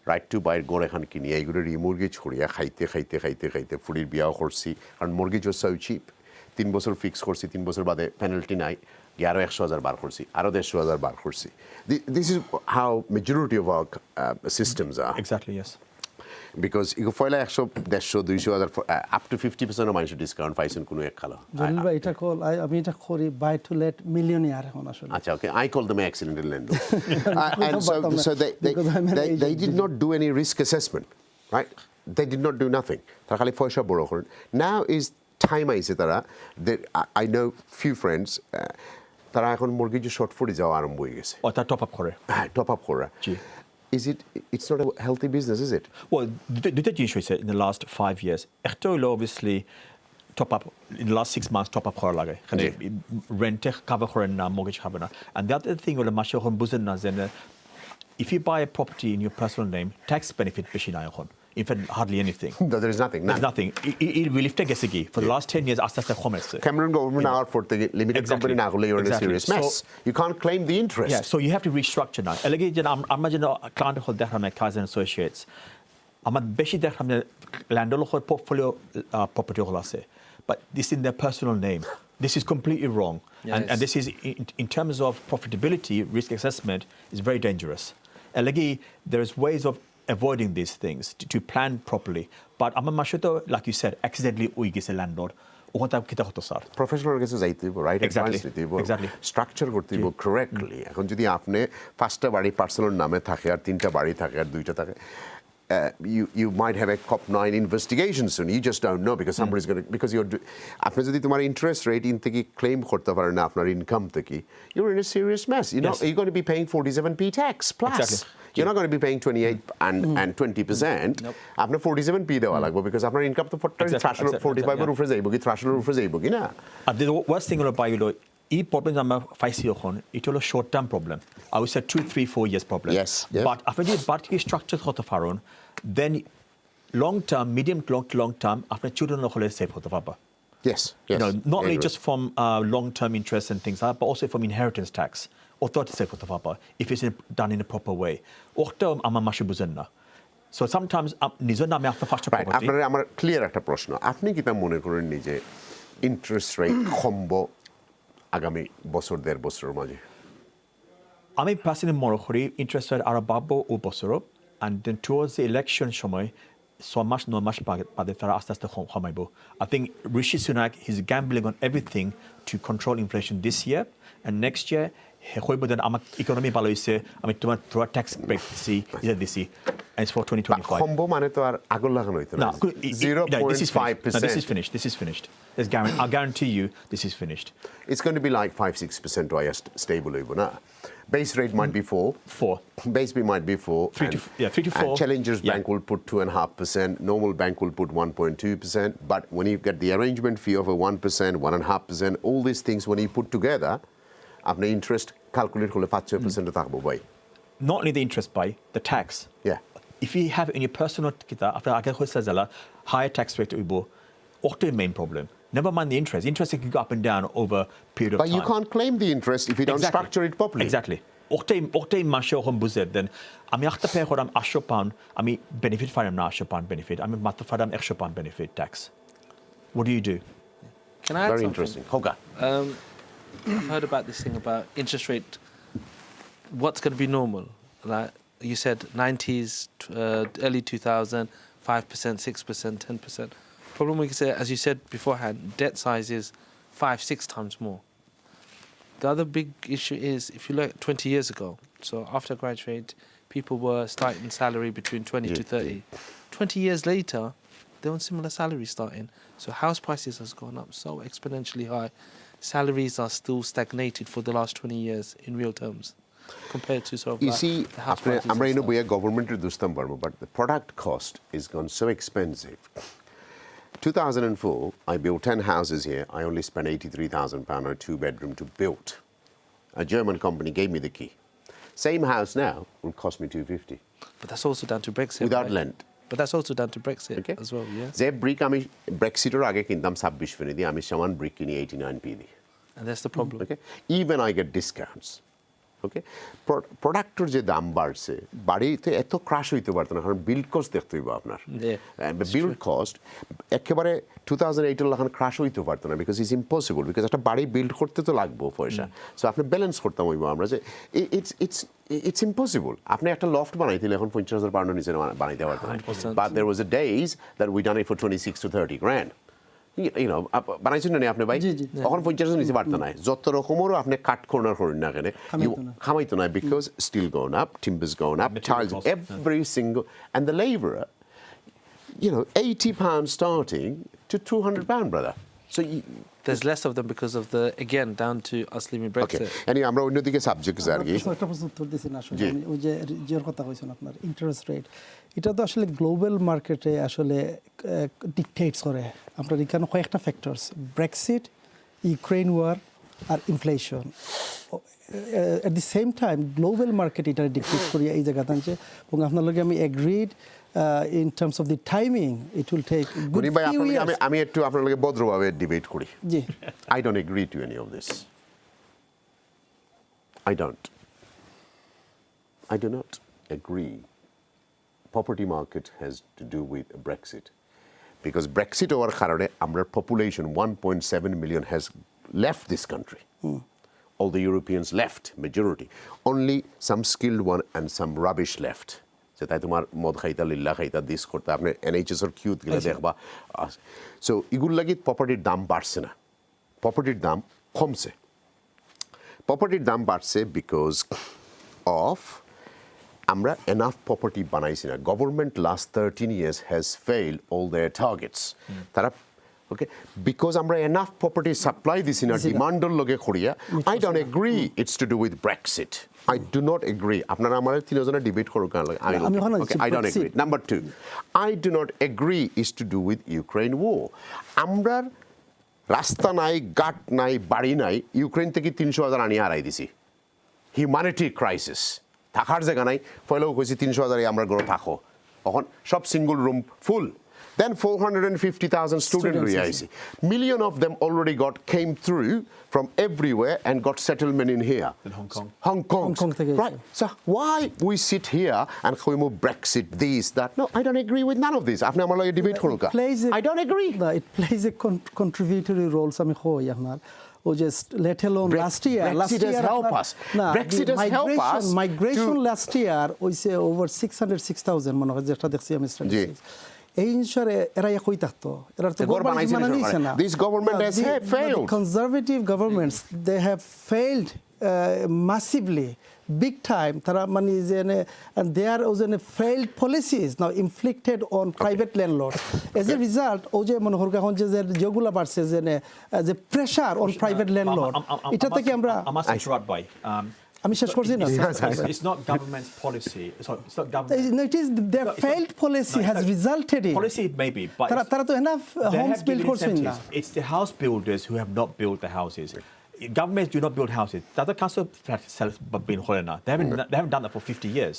Speaker 1: Right to buy গড় এখন কিনি এইগুলো রিমর্গেজ করিয়া খাইতে ফুলির বিয়াও করছি কারণ মর্গেজ ওয়াজ সো চিপ 3 বছর ফিক্স করছি 3 বছর বাদে পেনাল্টি নাই আরো 100,000 বার করছি আরো 150,000 বার করছি. This is how majority of our systems are.
Speaker 13: Exactly, yes.
Speaker 1: Because you ফয়লা 100 150 200,000 up to 50% of মানুষের ডিসকাউন্ট পাইছেন কোনো এক কালো
Speaker 12: জলিল ভাই এটা কল আমি এটা করি বাই টু লেট মিলিয়নিয়ার এখন আসলে
Speaker 1: আচ্ছা okay I call them accidental landlord and so they did not do any risk assessment right they did not do nothing তারা খালি পয়সা বড় করেন now is time আইছে তারা I know few friends তারা এখন মর্গেজ শর্ট পড়ে যাওয়া আরম্ভ হয়ে গেছে
Speaker 13: ও তা টপ আপ করে
Speaker 1: টপ আপ করা it's not a healthy business, is it?
Speaker 13: Well, দুটো জিনিস হয়েছে in the last 5 years. একটা হলো obviously top up in the last 6 months top up করা লাগে এখানে রেন্টে কভার করেন না mortgage হবে না and the other thing হলো মাসে এখন বুঝেন না যে if you buy a property in your personal name tax benefit বেশি না এখন in fact hardly anything
Speaker 1: there is nothing
Speaker 13: there's nothing it will lift গেছে কি for the last 10 years আস্তে আস্তে কমেছে
Speaker 1: Cameron government hour for the limited company না হলে you're in a serious mess you can't claim the interest
Speaker 13: yeah so you have to restructure now এলাকি যে আমরা যেন ক্লায়েন্ট হল দেখাম কাজ অ্যাসোসিয়েটস আমার বেশি দেখাম ল্যান্ডলর পোর্টফোলিও প্রপার্টি হল আছে but this in their personal name. This is completely wrong.
Speaker 3: Yes.
Speaker 13: And this is, in terms of profitability, risk assessment, is very dangerous. Alagi, there is ways of avoiding these things, to plan properly. But I'm like you said, accidentally we get a landlord.
Speaker 1: Professional cases right
Speaker 13: exactly.
Speaker 1: Exactly. Structure করতে হবে correctly. এখন যদি আপনি পাঁচটা বাড়ি personal নামে থাকে আর তিনটা বাড়ি থাকে আর দুইটা থাকে you might have a COP9 investigation soon. You just don't know because somebody's going to because you're আপনি যদি তোমার interest rate in থেকে claim করতে পারেন না আপনার income থেকে you're in a serious mess. You know you're going to be paying 47p tax plus.
Speaker 13: Exactly.
Speaker 1: You're not going to be paying 28 and 20%. আপনার 47p দেওয়া লাগবে because আপনার income তো 45 এর উপরে যাইব কি থ্রেশহোল্ডের উপরে যাইব কি না?
Speaker 13: And the worst thing about you এই প্রবলেম আমরা ফাইসি এখন এটা হলো short term problem I would say 2-3-4 years problem
Speaker 1: yes
Speaker 13: but আপনি যদি বাড়তি স্ট্রাকচার হতে পারেন then long term medium to long term আপনার চিলড্রেন হলে সেভ হতে পারবা
Speaker 1: yes
Speaker 13: not only just from long term interest and things like that but also from inheritance tax authority save হতে পারবা if it's done in a proper way ওটা আমার মাসে বুঝেন না so sometimes নিজের নামে আপনার ফার্স্ট প্রপার্টি
Speaker 1: আপনার আমার ক্লিয়ার একটা প্রশ্ন আপনি কি তা মনে করেন নিজে ইন্টারেস্ট রেট কমবো আগামী বছর দেড় বছরের মাঝে
Speaker 13: আমি পার্সোনালি মনে করি ইন্টারেস্ট রেট আরো বাড়বো ও বছরও and then towards the election সময় 6 মাস 9 মাস বাদে তারা আস্তে আস্তে কমাইব I think Rishi Sunak is gambling on everything to control inflation this year and next year হইব দেন আমার ইকোনমি ভালো হইছে আমি তোমার থ্রু ট্যাক্স ব্রেক দিছি এটা দিছি and it's for 2025
Speaker 1: কমবো মানে তো আর আগল লাগানো হইতো না 0.5%
Speaker 13: this is finished I guarantee you this is finished
Speaker 1: it's going to be like 5-6% or stable হইব না base rate might be 4 base B might be 4
Speaker 13: 3 to 4
Speaker 1: and Challengers Bank will put 2.5% normal bank will put 1.2% but when you get the arrangement fee of a 1% 1.5% all these things when you put together আপনি interest calculate করলে 5-6% থাকবো ভাই
Speaker 13: not only the interest by the tax if you have in your personal kita after আগে হইছে জালা higher tax rate হইব ওটাই main problem never mind the interest can go up and down over period of
Speaker 1: time but you can't claim the interest if you don't structure it properly
Speaker 13: exactly ওটাই মাসে ওখান বুঝে দেন আমি একটা pay করাম 800 pound আমি বেনিফিট পাইলাম না 800 পাউন্ড বেনিফিট আমি মাত্র পাইলাম 100 pound benefit tax what do you do
Speaker 3: can I add
Speaker 1: very
Speaker 3: something?
Speaker 1: interesting Hoga
Speaker 3: I've heard about this thing about interest rate what's going to be normal like you said 90s early 2000 5% 6% 10% problem we can say as you said beforehand debt size is 5-6 times more the other big issue is if you look 20 years ago so after I graduate people were starting salary between 20 to 30 20 years later they're on similar salary starting so house prices has gone up so exponentially high salaries are still stagnated for the last 20 years in real terms compared to sort of
Speaker 1: you see আমরা ইনো বইয়া গভর্নমেন্টের দুস্তাম পারবো but the product cost is gone so expensive 2004 I built 10 houses here I only spent 83,000 pound on a 2-bedroom to build a German company gave me the key same house now will cost me 250
Speaker 3: but that's also down to Brexit
Speaker 1: without lend
Speaker 3: but that's also down to Brexit as well
Speaker 1: যে brick আমি ব্রেক্সিটের আগে কিনতাম 26 ফেনি দিয়ে আমি সমান brick কিনি 89p দিয়ে
Speaker 3: and that's the problem
Speaker 1: okay even I get discounts ওকে প্রোডাক্টের যে দাম বাড়ছে বাড়িতে এত ক্রাশ হইতে পারতো না কারণ বিল্ড কস্ট দেখতে হইব আপনার বিল্ড কস্ট একেবারে 2008 এর লাখান ক্রাশ হইতে পারতো না বিকজ ইটস ইম্পসিবল বিকজ একটা বাড়ি বিল্ড করতে তো লাগবো পয়সা সো আপনি ব্যালেন্স করতাম হইব আমরা যে it's impossible আপনি একটা লফট বানাইতে এখন 50,000 পাউন্ডের নিচে বানাইতে পারতো না but there was a days that we done it for 26 to 30 grand you know বানাইছেন না আপনি ভাই তখন 50,000 নিচে পারতো না যত রকমেরও আপনি কাট কর্নার করেন না কেন খামাইতো না because still going up timbers going up tiles every single and the labourer you know 80 pounds starting to 200 pound brother So
Speaker 3: there's less of them because of the, again, down to us leaving Brexit.
Speaker 1: Okay. Anyway, আমরা অন্যদিকে subject আর কি
Speaker 12: একটা প্রশ্ন উত্তর দিছি না আসলে আমি ওই যে কথা কইছেন আপনার ইন্টারেস্ট রেট এটা তো আসলে গ্লোবাল মার্কেটে আসলে ডিকটেটস করে আপনার এখানে কয়েকটা ফ্যাক্টরস ব্রেক্সিট ইউক্রেন ওয়ার আর inflation at the same time global market এটা ডিকটেট করিয়া এই জায়গাতে আনছে এবং আপনার লগে আমি agreed in terms of the timing it will take good few years
Speaker 1: আমি একটু আপনার লগে ভদ্রভাবে ডিবেট করি
Speaker 12: জি
Speaker 1: I don't agree to any of this I do not agree property market has to do with Brexit because Brexit over কারণে our population 1.7 million has left this country all the Europeans left majority only some skilled one and some rubbish left যে তাই তোমার মদ খাইতা লিল্লা খাইতা this করতে আপনি NHS এর কিউত গেলে দেখবা সো এগুলো লাগি প্রপার্টির দাম বাড়ছে না প্রপার্টির দাম কমছে প্রপার্টির দাম বাড়ছে বিকজ অফ আমরা এনাফ প্রপার্টি বানাইছি না government last 13 years has failed all their targets তারা okay because আমরা enough property supply this in a demandর লগে করিয়া I don't agree it's to do with Brexit I do not agree আপনারা আমাদের তিনজনের ডিবেট করুক I don't agree number 2 I do not agree is to do with Ukraine war আমরা রাস্তা নাই ঘাট নাই বাড়ি নাই ইউক্রেন থেকে 300,000 আনিয়ে হারাই দিছি হিউম্যানিটি ক্রাইসিস থাকার জায়গা নাই পয়লাও কইছি 300,000 আমরা ঘরে থাকো এখন সব single room full Then 450,000 students reaisi. Million of them already came through from everywhere and got settlement in here.
Speaker 13: In Hong Kong.
Speaker 1: Hong Kong. Right. So why we sit here and we move Brexit, this, that? No, I don't agree with none of this. After amala debate koruka. I don't agree.
Speaker 12: No, it plays a contributory role. Sami khoi ahnar. Just let alone last year.
Speaker 1: Brexit has helped us. Brexit has helped us.
Speaker 12: Migration last year was over 606,000. Mano jeta dekhchi ami statistics. এই ইনশারে এরা কই থাকতো এরা তো government মানে নিছে না
Speaker 1: This government has failed.
Speaker 12: Conservative governments they have failed massively big time তারা মানে যে and there was a failed policies now inflicted on private landlords as a result ও যে মনে হরকা এখন যে যেগুলা বাড়ছে যে pressure on private landlord এটা থেকে আমরা আমি শেষ করছি না
Speaker 13: It's not government's policy. It's not government.
Speaker 12: No, it is their failed policy has resulted in.
Speaker 13: Policy maybe, but
Speaker 12: তারা তো enough homes built করছেন না.
Speaker 13: It's the house builders who have not built the houses. Governments do not build houses. The other council have been holding up. They haven't done that for 50 years.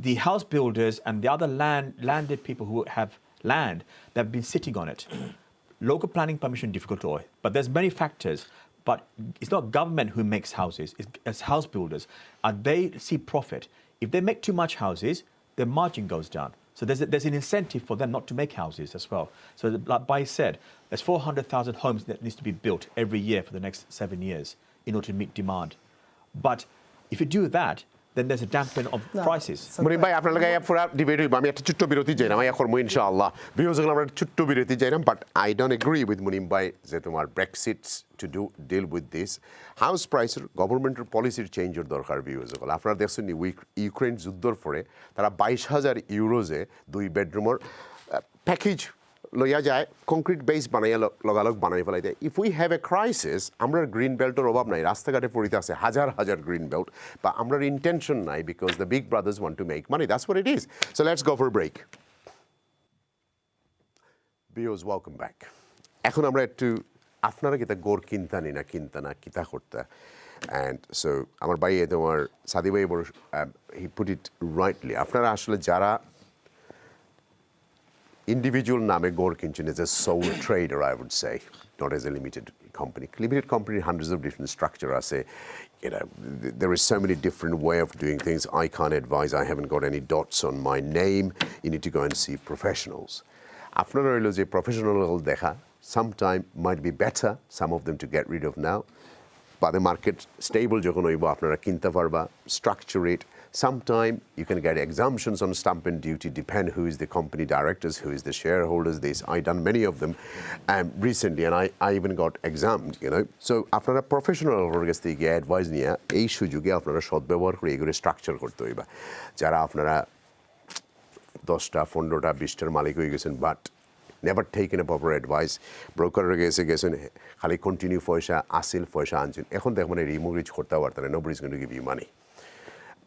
Speaker 13: The house builders and the other landed people who have land, they've been sitting on it. Local planning permission difficult, but there's many factors. But it's not government who makes houses, it's house builders. And they see profit. If they make too much houses, their margin goes down. So there's an incentive for them not to make houses as well. So like Bai said, there's 400,000 homes that needs to be built every year for the next 7 years in order to meet demand. But if you do that, then there's a dampening of prices.
Speaker 1: Munim ভাই আপনার লাগে পুরো debate হইব আমি একটা ছোট্ট বিরতি যাই না আমি এখন ইনশাআল্লাহ ভিউজ আমরা ছোট্ট বিরতি যাই না but I don't agree with Munim ভাই যে তোমার Brexit to deal with this house প্রাইসের গভর্নমেন্টের পলিসির চেঞ্জের দরকার ভিউজ আপনারা দেখছেন ইউক্রেন যুদ্ধর পরে তারা 22,000 ইউরোজে 2 বেডরুমের প্যাকেজ লইয়া যায় কংক্রিট বেস বানাইয়া লগালগ বানাই ফেলাই দেয় if we have a crisis আমরা গ্রিন বেল্টের অভাব নাই রাস্তাঘাটে পড়িতে আছে হাজার হাজার গ্রিন বেল্ট বা আমরা ইন্টেনশন নাই because the big brothers want to make money that's what it is so let's go for break viewers welcome back এখন আমরা একটু আপনারা কিতা গোর কিনতা নি না কিনতা না কিতা করতা অ্যান্ড সো আমার ভাই তোমার সাদি ভাই বড় হি পুট ইট রাইটলি আপনারা আসলে যারা individual name gor kinchin is a sole trader, I would say, not as a limited company. Limited company, hundreds of different structure. I say, there is so many different way of doing things. I can't advise. I haven't got any dots on my name. You need to go and see professionals. After a professional dekha, sometime might be better. Some of them to get rid of now. But the market stable, jokon oibo apnara kinta parba, structure it. Sometime you can get exemptions on stamp and duty, depend who is the company directors, who is the shareholders. I done many of them recently, and I even got exempt, So after a professional advice niya, ei sujoge apnara shot ব্যবহার করে এগুলো structure করতে হইবা যারা আপনারা 10টা 15টা 20টার মালিক হয়ে গেছেন but never taken a proper advice ব্রোকারের গেছেন খালি কন্টিনিউ পয়সা আসিল পয়সা আনছেন এখন দেখ মানে রিমোরিজ করতে পারতেন nobody is going to give you money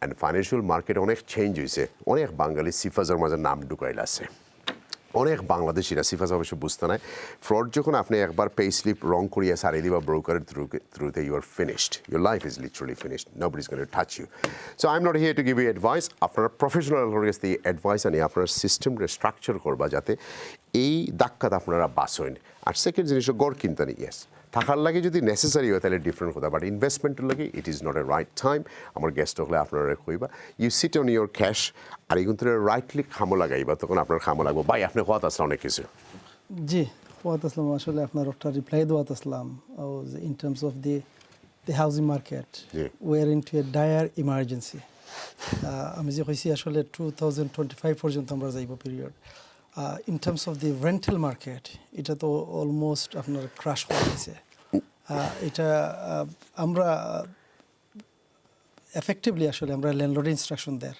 Speaker 1: and financial market অনেক চেঞ্জ হয়েছে অনেক বাঙালি সিফাজের মাঝে নাম ঢুকাইল আছে অনেক বাংলাদেশিরা সিফাজ অবশ্য বুঝতে নাই ফ্রড যখন আপনি একবার পে স্লিপ রং করিয়া সারিয়ে দিবা ব্রোকারের থ্রুতে you are finished your life is literally finished nobody is going to touch you so I am not here to give you advice আপনারা প্রফেশনাল কাছে এই অ্যাডভাইস আনি আপনারা সিস্টেমটা স্ট্রাকচার করবা যাতে এই দাক্কাত আপনারা বাঁচেন আর সেকেন্ড জিনিস গড় কিনতানি ইয়েস থাকার লাগে যদি নেসেসারি হয় তাহলে ডিফারেন্ট কথা বাট ইনভেস্টমেন্টের লাগে it is not a right time আমার গেস্ট হলে আপনারা কইবা you sit on your cash আর এই কিন্তু রাইটলি খামো লাগাইবা তখন আপনার খামো লাগবো ভাই আপনি কথা আসলে অনেক কিছু
Speaker 12: জি ওয়াত আসলাম আসলে আপনার একটা রিপ্লাই দেওয়াত আসলাম in terms of the housing market we're into a dire emergency আমি যে কইছি আসলে 2025 পর্যন্ত আমরা যাইব period in terms of the rental market এটা তো অলমোস্ট আপনার ক্রাশ হয়ে গেছে এটা আমরা এফেক্টিভলি আসলে আমরা ল্যান্ডলর্ড ইনস্ট্রাকশন দেয়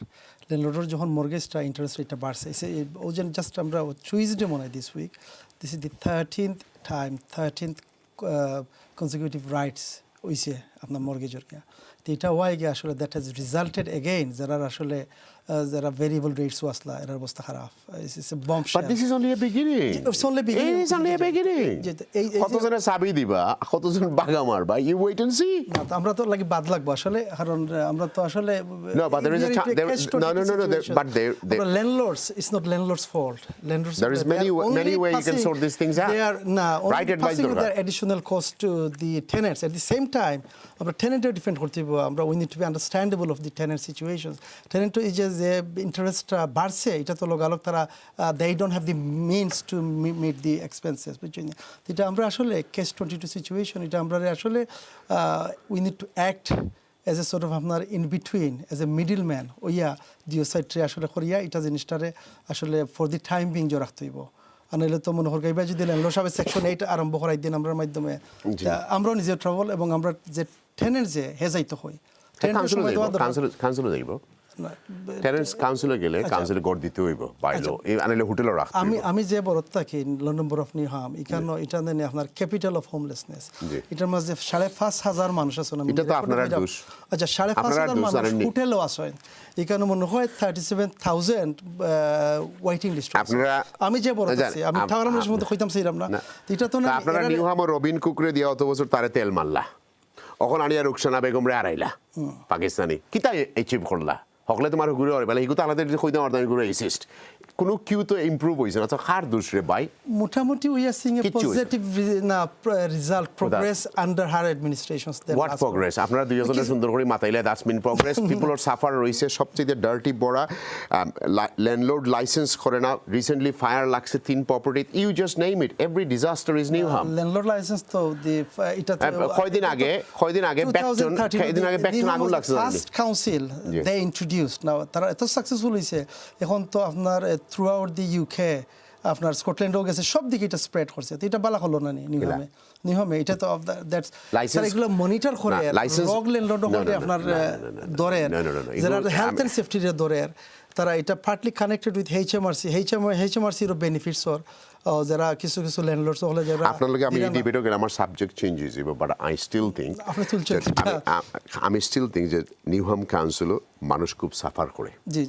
Speaker 12: ল্যান্ডলর্ডের যখন মর্গেজটা ইন্টারেস্ট রেটটা বাড়ছে ও যেন জাস্ট আমরা চুইজডে মনে হয় this week this is the 13th consecutive rises হইছে আপনার মর্গেজের গিয়া তো এটা হওয়ায় গিয়ে আসলে দ্যাট হ্যাজ রিজাল্টেড এগেইন যারা আসলে যারা ভেরিয়েবল রেটস আসলা এর অবস্থা খারাপ it's a bomb
Speaker 1: but this is only a beginning
Speaker 12: it's only beginning
Speaker 1: it's only a beginning কতজনের চাবি দিবা কতজন বাগা মারবা ইউ ওয়েট এন্ড সি
Speaker 12: না আমরা তো লাগি বাদ লাগবো আসলে কারণ আমরা তো আসলে
Speaker 1: no but there is a no but there
Speaker 12: landlords it's not landlords fault landlords
Speaker 1: there is many way you can sort these things out
Speaker 12: they are now
Speaker 1: right advice
Speaker 12: their additional cost to the tenants at the same time আমরা tenant defend করতে হবে আমরা we need to be understandable of the tenant situations tenant is just যে interest বাড়ছে এটা তো লোকালক তারা they don't have the means to meet the expenses বুঝছেন এটা আমরা আসলে কেস 22 সিচুয়েশন এটা আমরা আসলে we need to act as a sort of আপনার in between as a middleman ওইয়া দিও সাইডে আসলে করিয়া এটা জিনিসটারে আসলে for the time being জো রাখতে হইব আনাইলে তো মনে করগাইবা যদি ল্যান্ডলর্ড সাহেব সেকশন 8 আরম্ভ করাই দিন আমরার মাধ্যমে আমরাও নিজে ট্রাভেল এবং আমরা যে টেনেন্ট যে হেজাইতে হই
Speaker 1: কাউন্সিলে যাইব টেনেন্টস কাউন্সিলে গেলে কাউন্সিলে গড় দিতে হইব বাইলো আনাইলে হোটেলও রাখতে
Speaker 12: আমি যে বরত থাকি নম্বর অফ নিহাম এখানে এটা নেই আপনার ক্যাপিটাল অফ হোমলেসনেস এটার মাঝে 5,500 মানুষ আছে
Speaker 1: এটা তো আপনার দোষ
Speaker 12: আচ্ছা 5,500 মানুষ হোটেলও আছে এখানে মনে হয় 37,000 ওয়েটিং লিস্ট আপনারা আমি যে বরত আছি আমি ঠাওরাম মানুষের মধ্যে কইতাম সেইরাম না এটা তো না
Speaker 1: আপনারা নিহাম রবিন কুকরে দিয়া অত বছর তারে তেল মারলা এখন আনিয়া রুকসানা বেগমরে আড়াইলা পাকিস্তানি কিতা অ্যাচিভ করলা হকলে তোমার ঘুরে আর বেলা এগুলো আলাদা কইতে আমার ঘুরে এসিস্ট কোনো কিউ তো ইমপ্রুভ হইছে না তো কার দোষ রে ভাই
Speaker 12: মোটামুটি we are seeing a positive না result progress under her administrations
Speaker 1: what progress আপনারা দুইজনের সুন্দর করে মাথাইলে that's mean progress people are suffer রইছে সবচেয়ে ডার্টি বড়া ল্যান্ডলর্ড লাইসেন্স করে না রিসেন্টলি ফায়ার লাগছে 3 property you just name it every disaster is Newham
Speaker 12: landlord licence তো দি এটা
Speaker 1: কয়দিন আগে ব্যাকটন আগুন লাগছে
Speaker 12: first council they introduced now তারা এত সাকসেসফুল হইছে এখন তো আপনার throughout the UK আপনার স্কটল্যান্ডও গেছে সব দিকে এটা স্প্রেড করছে তো এটা বালা হলো না নিহমে এটা তো দ্যাটস স্যার এগুলো মনিটর করে রগ ল্যান্ডলর্ড হলে আপনার দরের যারা হেলথ এন্ড সেফটির দরের তারা এটা পার্টলি কানেক্টেড উইথ HMRC এর বেনিফিটস অর যারা কিছু ল্যান্ডলর্ডস হলে যারা
Speaker 1: আপনার লগে আমি এই ডিবেটও গেলে আমার সাবজেক্ট চেঞ্জ হয়ে যাবে বাট আই স্টিল থিংক আমি স্টিল থিংক যে নিউহাম কাউন্সিল মানুষ খুব সাফার করে
Speaker 12: জি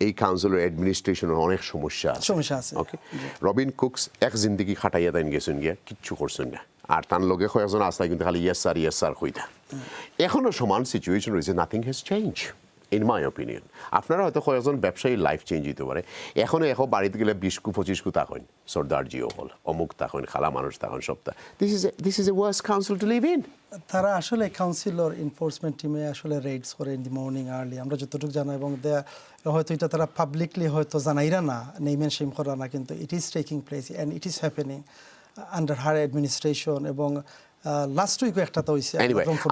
Speaker 1: এই কাউন্সিলের অ্যাডমিনিস্ট্রেশনের অনেক সমস্যা আছে ওকে রবিন কুকস এক জিন্দগি খাটাইয়া দেন গেছেন গিয়া কিচ্ছু করছেন না আর তার লগে কয়েকজন আসলে কিন্তু খালি ইয়েস স্যার কইতা এখনো সমান সিচুয়েশন রয়েছে nothing has change in my opinion আপনারা হয়তো কয়েকজন ব্যবসায়ী লাইফ চেঞ্জ হতে পারে এখনো এখন বাড়িতে গেলে 20-25 তাকইন সর্দারজিও হল অমুক তাকইন খালা মানুষ তাকইন সপ্তাহ this is a worse council to live in
Speaker 12: তারা আসলে কাউন্সিলর এনফোর্সমেন্ট টিমে আসলে রেডস করে ইন দি মর্নিং আর্লি আমরা যতটুকু জানা এবং হয়তো এটা তারা পাবলিকলি হয়তো জানাইরা না নেইমেন শেম করা না কিন্তু it is taking place and it is happening under her administration এবং লাস্ট উইক একটা তো হইছে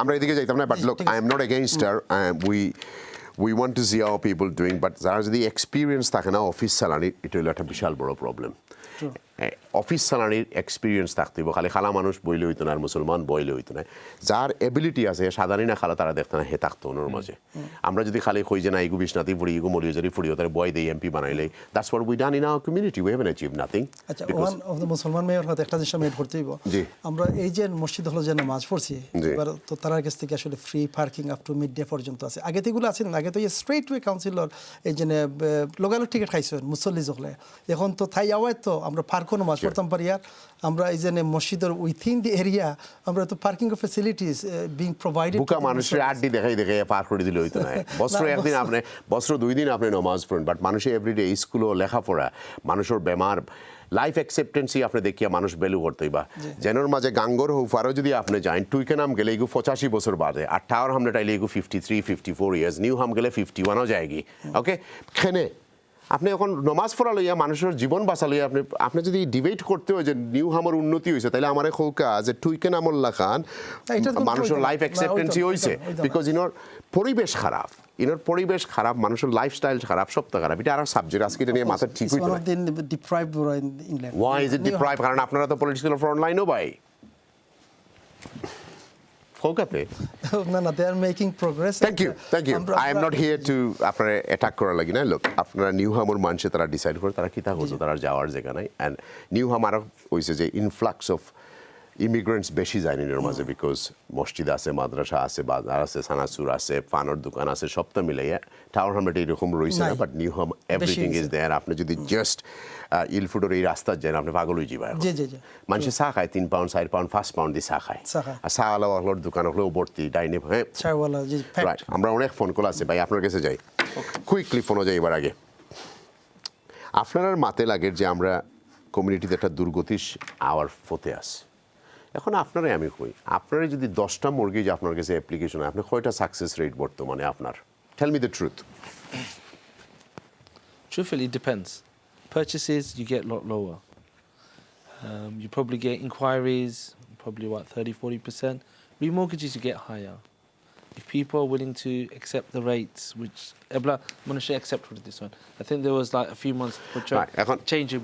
Speaker 1: আমরা এদিকে যাইতাম না but look I am not against her we want to see how people doing but যারা যদি এক্সপিরিয়েন্স থাকে না অফিস চালানি এটা হলো একটা বিশাল বড় প্রবলেম অফিস সালানির এক্সপিরিয়েন্স থাকতে হইব খালি খালা মানুষ বইলে হইতো না আর মুসলমান বইলে হইতো না যার এবিলিটি আছে সাধারণ না খালা তারা দেখতে না হে থাকতো ওনার মাঝে আমরা যদি খালি কই যে না ইগু বিষ্ণাতি ফুড়ি ইগু মলিয়াজারি ফুড়িও তার বয় দেই এমপি বানাইলে that's what we done in our community we haven't achieved nothing
Speaker 12: আচ্ছা ওয়ান অফ দ্য মুসলমান মেয়র হতে একটা জিনিস আমি এড করতে হইব আমরা এই যে মসজিদ হলো যে নামাজ পড়ছি এবার তো তার কাছ থেকে আসলে free parking up to mid day পর্যন্ত আছে আগে তো এগুলো আছে না আগে তো এই স্ট্রেট ওয়ে কাউন্সিলর এই যে লোকাল টিকিট খাইছেন মুসল্লি জগলে এখন তো থাই আওয়ায় তো আমরা পার্কও নামাজ পড়তাম পারি আর আমরা এই যে মসজিদের উইথিন দি এরিয়া আমরা তো পার্কিং ফ্যাসিলিটিস বিং প্রোভাইডেড
Speaker 1: বুকা মানুষের আড্ডি দেখাই পার করে দিলে হইতো না বছর একদিন আপনি বছর 2 দিন আপনি নামাজ পড়েন বাট মানুষের এভরিডে স্কুলও লেখাপড়া মানুষের বেমার লাইফ অ্যাকসেপ্টেন্সি আপনি দেখিয়া মানুষ ভ্যালু করতেই বা যেনর মাঝে গাঙ্গর হৌফারও যদি আপনি যান টুইকে নাম গেলে এগু 85 বছর বাদে আর টাওয়ার হামলে টাইলে এগু 53 54 ইয়ার্স নিউ হাম গেলে 51ও যায়গি ওকে খেনে আপনি এখন নমাজ পড়া লইয়া মানুষের জীবন বাঁচা লইয়া আপনি যদি ডিবেট করতে হয় যে নিউ হামের উন্নতি হয়েছে তাহলে আমার খৌকা যে টুইকেন আমল্লা খান মানুষের লাইফ অ্যাকসেপ্টেন্সি হয়েছে বিকজ পরিবেশ খারাপ পরিবেশ খারাপ মানুষের লাইফস্টাইল খারাপ সবটা খারাপ এটা আর সাবজেক্ট আজকে এটা নিয়ে মাথা ঠিক হইতো না ওয়াই ইজ ইট ডিপ্রাইভ কারণ আপনারা তো পলিটিক্যাল ফ্রন্ট লাইনও ভাই কলকাতা
Speaker 12: না না they are making progress
Speaker 1: thank you I am not here to আপনারা অ্যাটাক করা লাগি না লোক আপনারা নিউ হামর মানুষে তারা ডিসাইড করে তারা কিতা করছে তারা যাওয়ার জায়গা নাই অ্যান্ড নিউ হাম আরও হয়েছে যে ইনফ্লাক্স অফ ইমিগ্রেন্টস বেশি যায় নিনের মাঝে বিকজ মসজিদ আছে মাদ্রাসা আছে বাজার আছে সানাসুর আছে পানোর দোকান আছে সবটা মিলাইয়া টাওয়ার হামলেট এরকম রয়েছে না বাট নিউ হাম এভরিথিং ইজ দেয়ার আপনি যদি জাস্ট ইলফুডের এই রাস্তার যান আপনি পাগল হয়ে যাবেন মানুষে চা খায় 3 পাউন্ড 4 পাউন্ড 5 পাউন্ড দিয়ে চা খায় আর চাওয়ালার দোকান হলেও ভর্তি ডাইনে রাইট আমরা অনেক ফোন কল আছে ভাই আপনার কাছে যাই কুইকলি ফোনও যাই এবার আগে আপনার মাতে লাগে যে আমরা কমিউনিটিতে একটা দুর্গতির আওয়ার ফতে আছে এখন আপনারাই আমি কই আপনারা যদি 10টা মর্গেজ আপনার কাছে অ্যাপ্লিকেশন হয় আপনি কয়টা সাকসেস রেট বর্তমানে আপনার tell me the truth
Speaker 3: Truthfully, it depends. Purchases, you get a lot lower. You probably get inquiries, probably what, 30-40%. Remortgages, you get higher. If people are willing to accept the rates, which Ebla Monashe accept with this one. I think there was like a few months changing.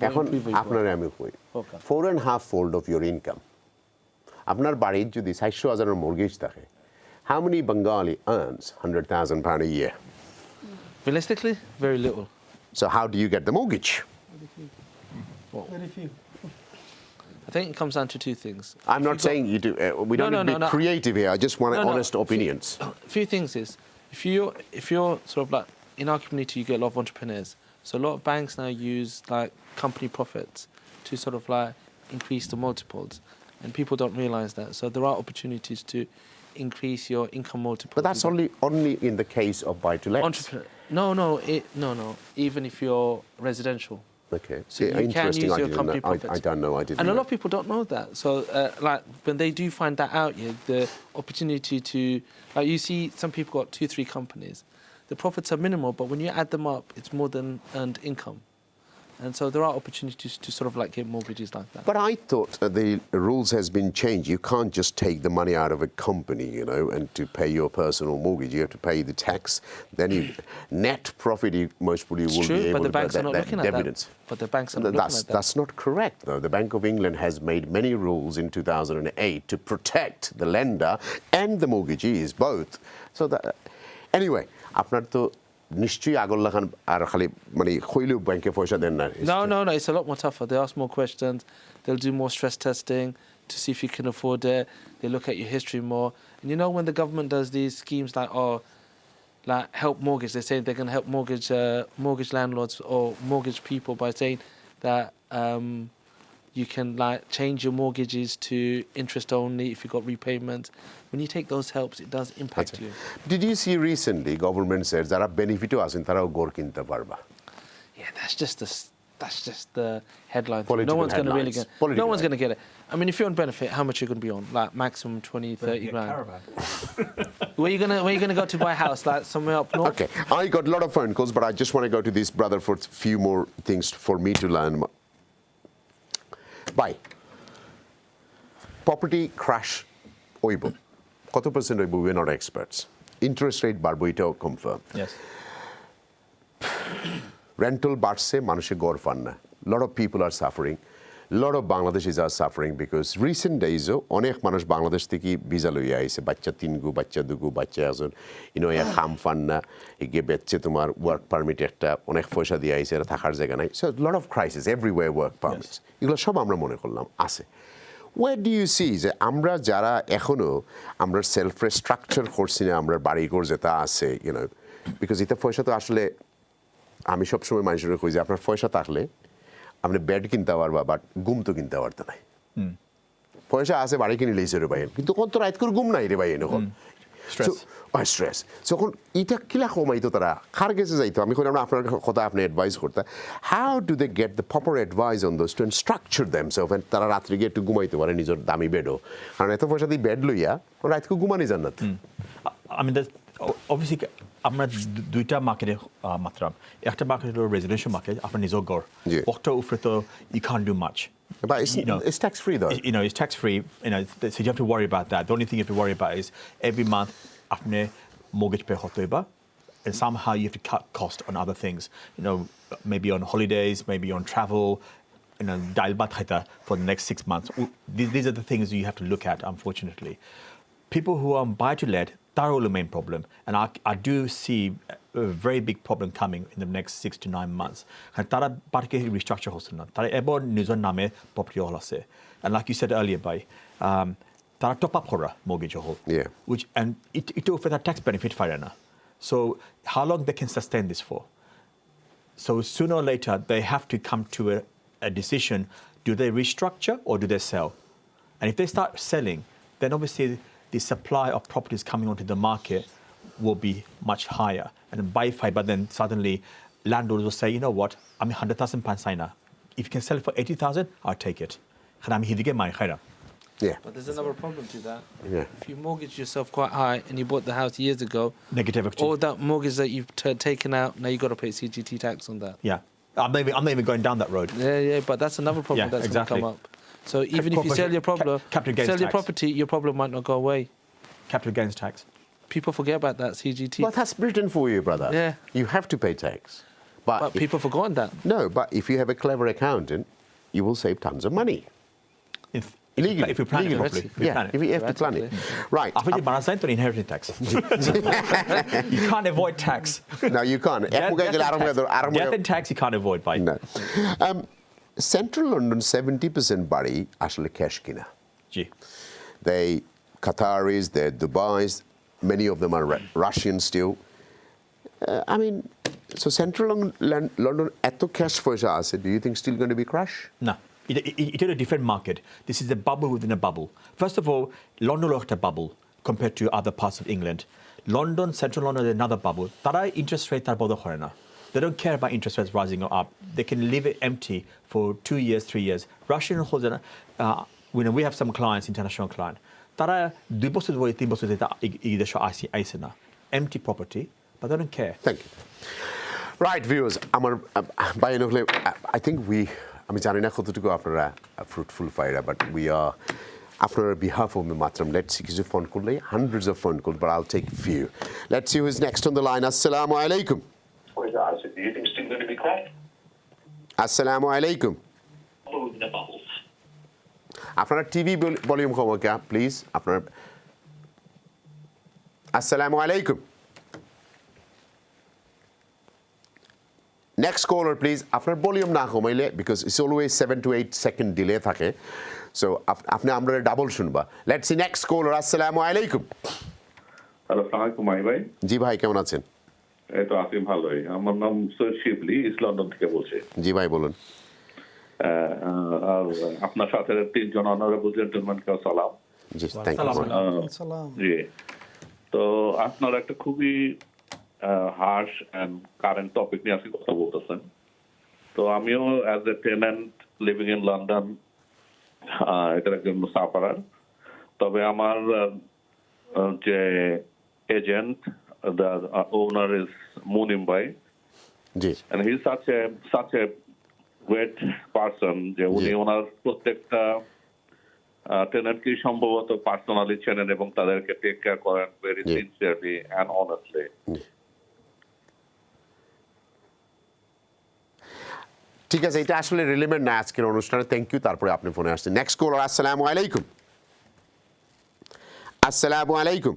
Speaker 1: আপনারা আমি কই 4.5 fold of your income. আপনার বাড়ির যদি 400,000 mortgage থাকে how many Bengali earns 100,000 pound a year?
Speaker 3: Realistically, very little.
Speaker 1: So how do you get the mortgage?
Speaker 12: Very few.
Speaker 3: I think it comes down to two things.
Speaker 1: I'm not saying you do. We don't need to be creative here. I just want honest opinions.
Speaker 3: A few things is if you're sort of like in our community, you get a lot of entrepreneurs. So a lot of banks now use like company profits to sort of like increase the multiples. And people don't realise that. So there are opportunities to increase your income multiple.
Speaker 1: But that's only in the case of buy-to-lets.
Speaker 3: No. Even if you're residential.
Speaker 1: Okay.
Speaker 3: So you can use your company profits.
Speaker 1: I don't know. I didn't.
Speaker 3: And a lot of people don't know that. So like when they do find that out, the opportunity to like you see some people got 2-3 companies. The profits are minimal, but when you add them up, it's more than earned income. And so there are opportunities to sort of like get mortgages like that.
Speaker 1: But I thought the rules has been changed. You can't just take the money out of a company, and to pay your personal mortgage, you have to pay the tax. Then you net profit, most probably will be able
Speaker 3: but the banks are not looking at that. But the banks are not looking at that.
Speaker 1: That's not correct, though. The Bank of England has made many rules in 2008 to protect the lender and the mortgagees, both. So that anyway, আপনার তো নিশ্চয়ই আগল্লা খান আর খালি মানে কইলেও ব্যাংকে পয়সা দেন না
Speaker 3: No, it's a lot more tougher. They ask more questions. They'll do more stress testing to see if you can afford it. They look at your history more. And when the government does these schemes like help mortgage, they're saying they're going to help mortgage landlords or mortgage people by saying that you can like change your mortgages to interest only if you've got repayments. When you take those helps, it does impact you.
Speaker 1: Did you see recently government says যারা বেনিফিটও আছেন তারাও গড় কিনতে পারবা?
Speaker 3: Yeah, that's just the headline. No one's going to really get. No one's going to get it. I mean, if you're on benefit, how much are you going to be on? Like maximum 20-30 grand. Where are you going to go to buy a house? Like somewhere up north?
Speaker 1: Okay, I got a lot of phone calls, but I just want to go to this brother for a few more things for me to learn. Bye. Property crash oibo. কত percent oibo? We're not experts. Interest rate বাড়বো এটাও confirm.
Speaker 13: Yes.
Speaker 1: Rental বাড়ছে মানুষে গড় পান না. Lot of people are suffering. lot of Bangladeshis are suffering because recent days অনেক মানুষ বাংলাদেশ থেকে ভিসা লইয়া আইছে বাচ্চা 3 গু বাচ্চা 2 গু বাচ্চা একজন ইয়া খাম ফান না এগিয়ে বেচছে তোমার ওয়ার্ক পারমিট একটা অনেক পয়সা দিয়ে আইছে এরা থাকার জায়গা নাই so lot of crisis everywhere work permits এগুলো সব আমরা মনে করলাম আছে Where do you see যে আমরা যারা এখনো আমরা সেলফ রেস্ট্রাকচার করছি না আমরা বাড়িঘর যেটা আছে বিকজ এটা পয়সা তো আসলে আমি সবসময় মানুষের কই যে আপনার পয়সা থাকলে আপনি বেড কিনতে পারবা বাট ঘুম তো কিনতে পারতে নাই পয়সা আছে বাড়ি কিনে লইছে রে ভাই কিন্তু কোন তো রাত করে ঘুম নাই রে ভাই এরকম স্ট্রেস যখন এটা কিলা কমাইতো তারা কার কাছে যাইতো আমি কইলাম আপনার কথা আপনি অ্যাডভাইস করতে how do they get the proper advice on those to structure themselves and তারা রাত্রে গিয়ে একটু ঘুমাইতে পারে নিজের দামি বেডও কারণ এত পয়সা দিয়ে বেড লইয়া রাত করে ঘুমানি যান না
Speaker 13: আমি obviously আমরা দুইটা মার্কেটে মাত্রাম একটা মার্কেট হলো রেজিডেন্সিয়াল মার্কেট আপনার নিজের ঘর ওটা উপরে তো you can't do much
Speaker 1: but it's tax free though
Speaker 13: it's tax free so you have to worry about that the only thing you have to worry about is every month আপনি mortgage pay হতে হবে and somehow you have to cut cost on other things maybe on holidays maybe on travel dial back for the next 6 months these are the things you have to look at unfortunately people who are buy to let that are the main problem and I do see a very big problem coming in the next 6 to 9 months and tara parke restructure hosse na tara ebor nijor name property hol ase and like you said earlier by tara top up kora mortgage hol which and it offer that tax benefit for na so how long they can sustain this for so sooner or later they have to come to a decision do they restructure or do they sell and if they start selling then obviously the supply of properties coming onto the market will be much higher. And but then suddenly landlords will say, you know what, I'm £100,000 signer. If you can sell it for 80,000, I'll take it.
Speaker 1: Yeah.
Speaker 3: But there's another problem to that. If you mortgage yourself quite high and you bought the house years ago,
Speaker 13: negative equity.
Speaker 3: All that mortgage that you've taken out, now you've got to pay CGT tax on that.
Speaker 13: Yeah. I'm not even going down that road.
Speaker 3: Yeah, but that's another problem that's going to come up. So even if you sell your property, your problem might not go away.
Speaker 13: Capital gains tax.
Speaker 3: People forget about that, CGT.
Speaker 1: But that's Britain for you, brother.
Speaker 3: Yeah.
Speaker 1: You have to pay tax.
Speaker 3: But people forgotten that.
Speaker 1: No, but if you have a clever accountant, you will save tons of money.
Speaker 13: Legally. If you plan it properly.
Speaker 1: If you have to plan it. Right.
Speaker 13: I think you're inheritance tax. You can't avoid tax.
Speaker 1: No, you can't.
Speaker 13: Death and tax you can't avoid by.
Speaker 1: No. Central London 70% বাড়ি আসলে cash কিনা. They Qataris, they're Dubai's, many of them are Russian still. I mean, so Central London eto cash পয়সা আছে, do you think still going to be crash?
Speaker 13: No. It is a different market. This is a bubble within a bubble. First of all, London is a bubble compared to other parts of England. London, Central London is another bubble. Tara interest rate tar bodo করে না. They don't care about interest rates rising or up. They can leave it empty for 2 years, 3 years. Russian holds we have some clients, international clients. তারা 2 বছর ধরে 3 বছর ধরে এই দেশে আইছে না empty property but they don't care.
Speaker 1: Thank you. Right, viewers, আমার I think আমি জানি না কতটুকু আপনারা fruitful পাইরা but we are after behalf of Matram, let's see কিছু ফোন করলে hundreds of phone calls but I'll take a few. Let's see who's next on the line. Assalamu alaikum.
Speaker 14: Do you think it's still going to be quiet?
Speaker 1: Assalamu alaikum. আপনার TV volume কমো কে please আপনার আসসালামু আলাইকুম next caller please আপনার volume না কমাইলে because it's always 7 to 8 second delay থাকে সো আপনি আমরা ডাবল শুনবা লেটস সি নেক্সট কলার আসসালামু আলাইকুম
Speaker 14: হ্যালো আসসালামু আলাইকুম ভাই
Speaker 1: জি ভাই কেমন আছেন
Speaker 14: এই তো আছি ভালোই আমার নাম সৈয়দ শিবলি ইস্ট লন্ডন থেকে বলছি
Speaker 1: জি ভাই বলুন
Speaker 14: আর আপনার সাথে 3 জন অনারেবল জেন্টলম্যানকে সালাম
Speaker 1: জি থ্যাংক ইউ
Speaker 2: সালাম
Speaker 14: জি তো আপনার একটা খুবই হার্শ এন্ড কারেন্ট টপিক নিয়ে আজকে কথা বলতেছেন তো আমিও as a tenant living in London এটার একজন সাফারার তবে আমার যে agent the owner is Munim Bhai and he's such a great person যে উনি ওনার প্রত্যেকটা টেনেন্টকে সম্ভবত পার্সোনালি চেনেন এবং তাদেরকে টেক কেয়ার করেন ভেরি সিনসিয়ারলি এন্ড অনেস্টলি
Speaker 1: ঠিক আছে, এটা আসলে রিলেভেন্ট না আজকের অনুষ্ঠানে। Thank you. তারপরে আপনি ফোনে আসছেন। নেক্সট কলার, আসসালামু আলাইকুম। আসসালামু আলাইকুম।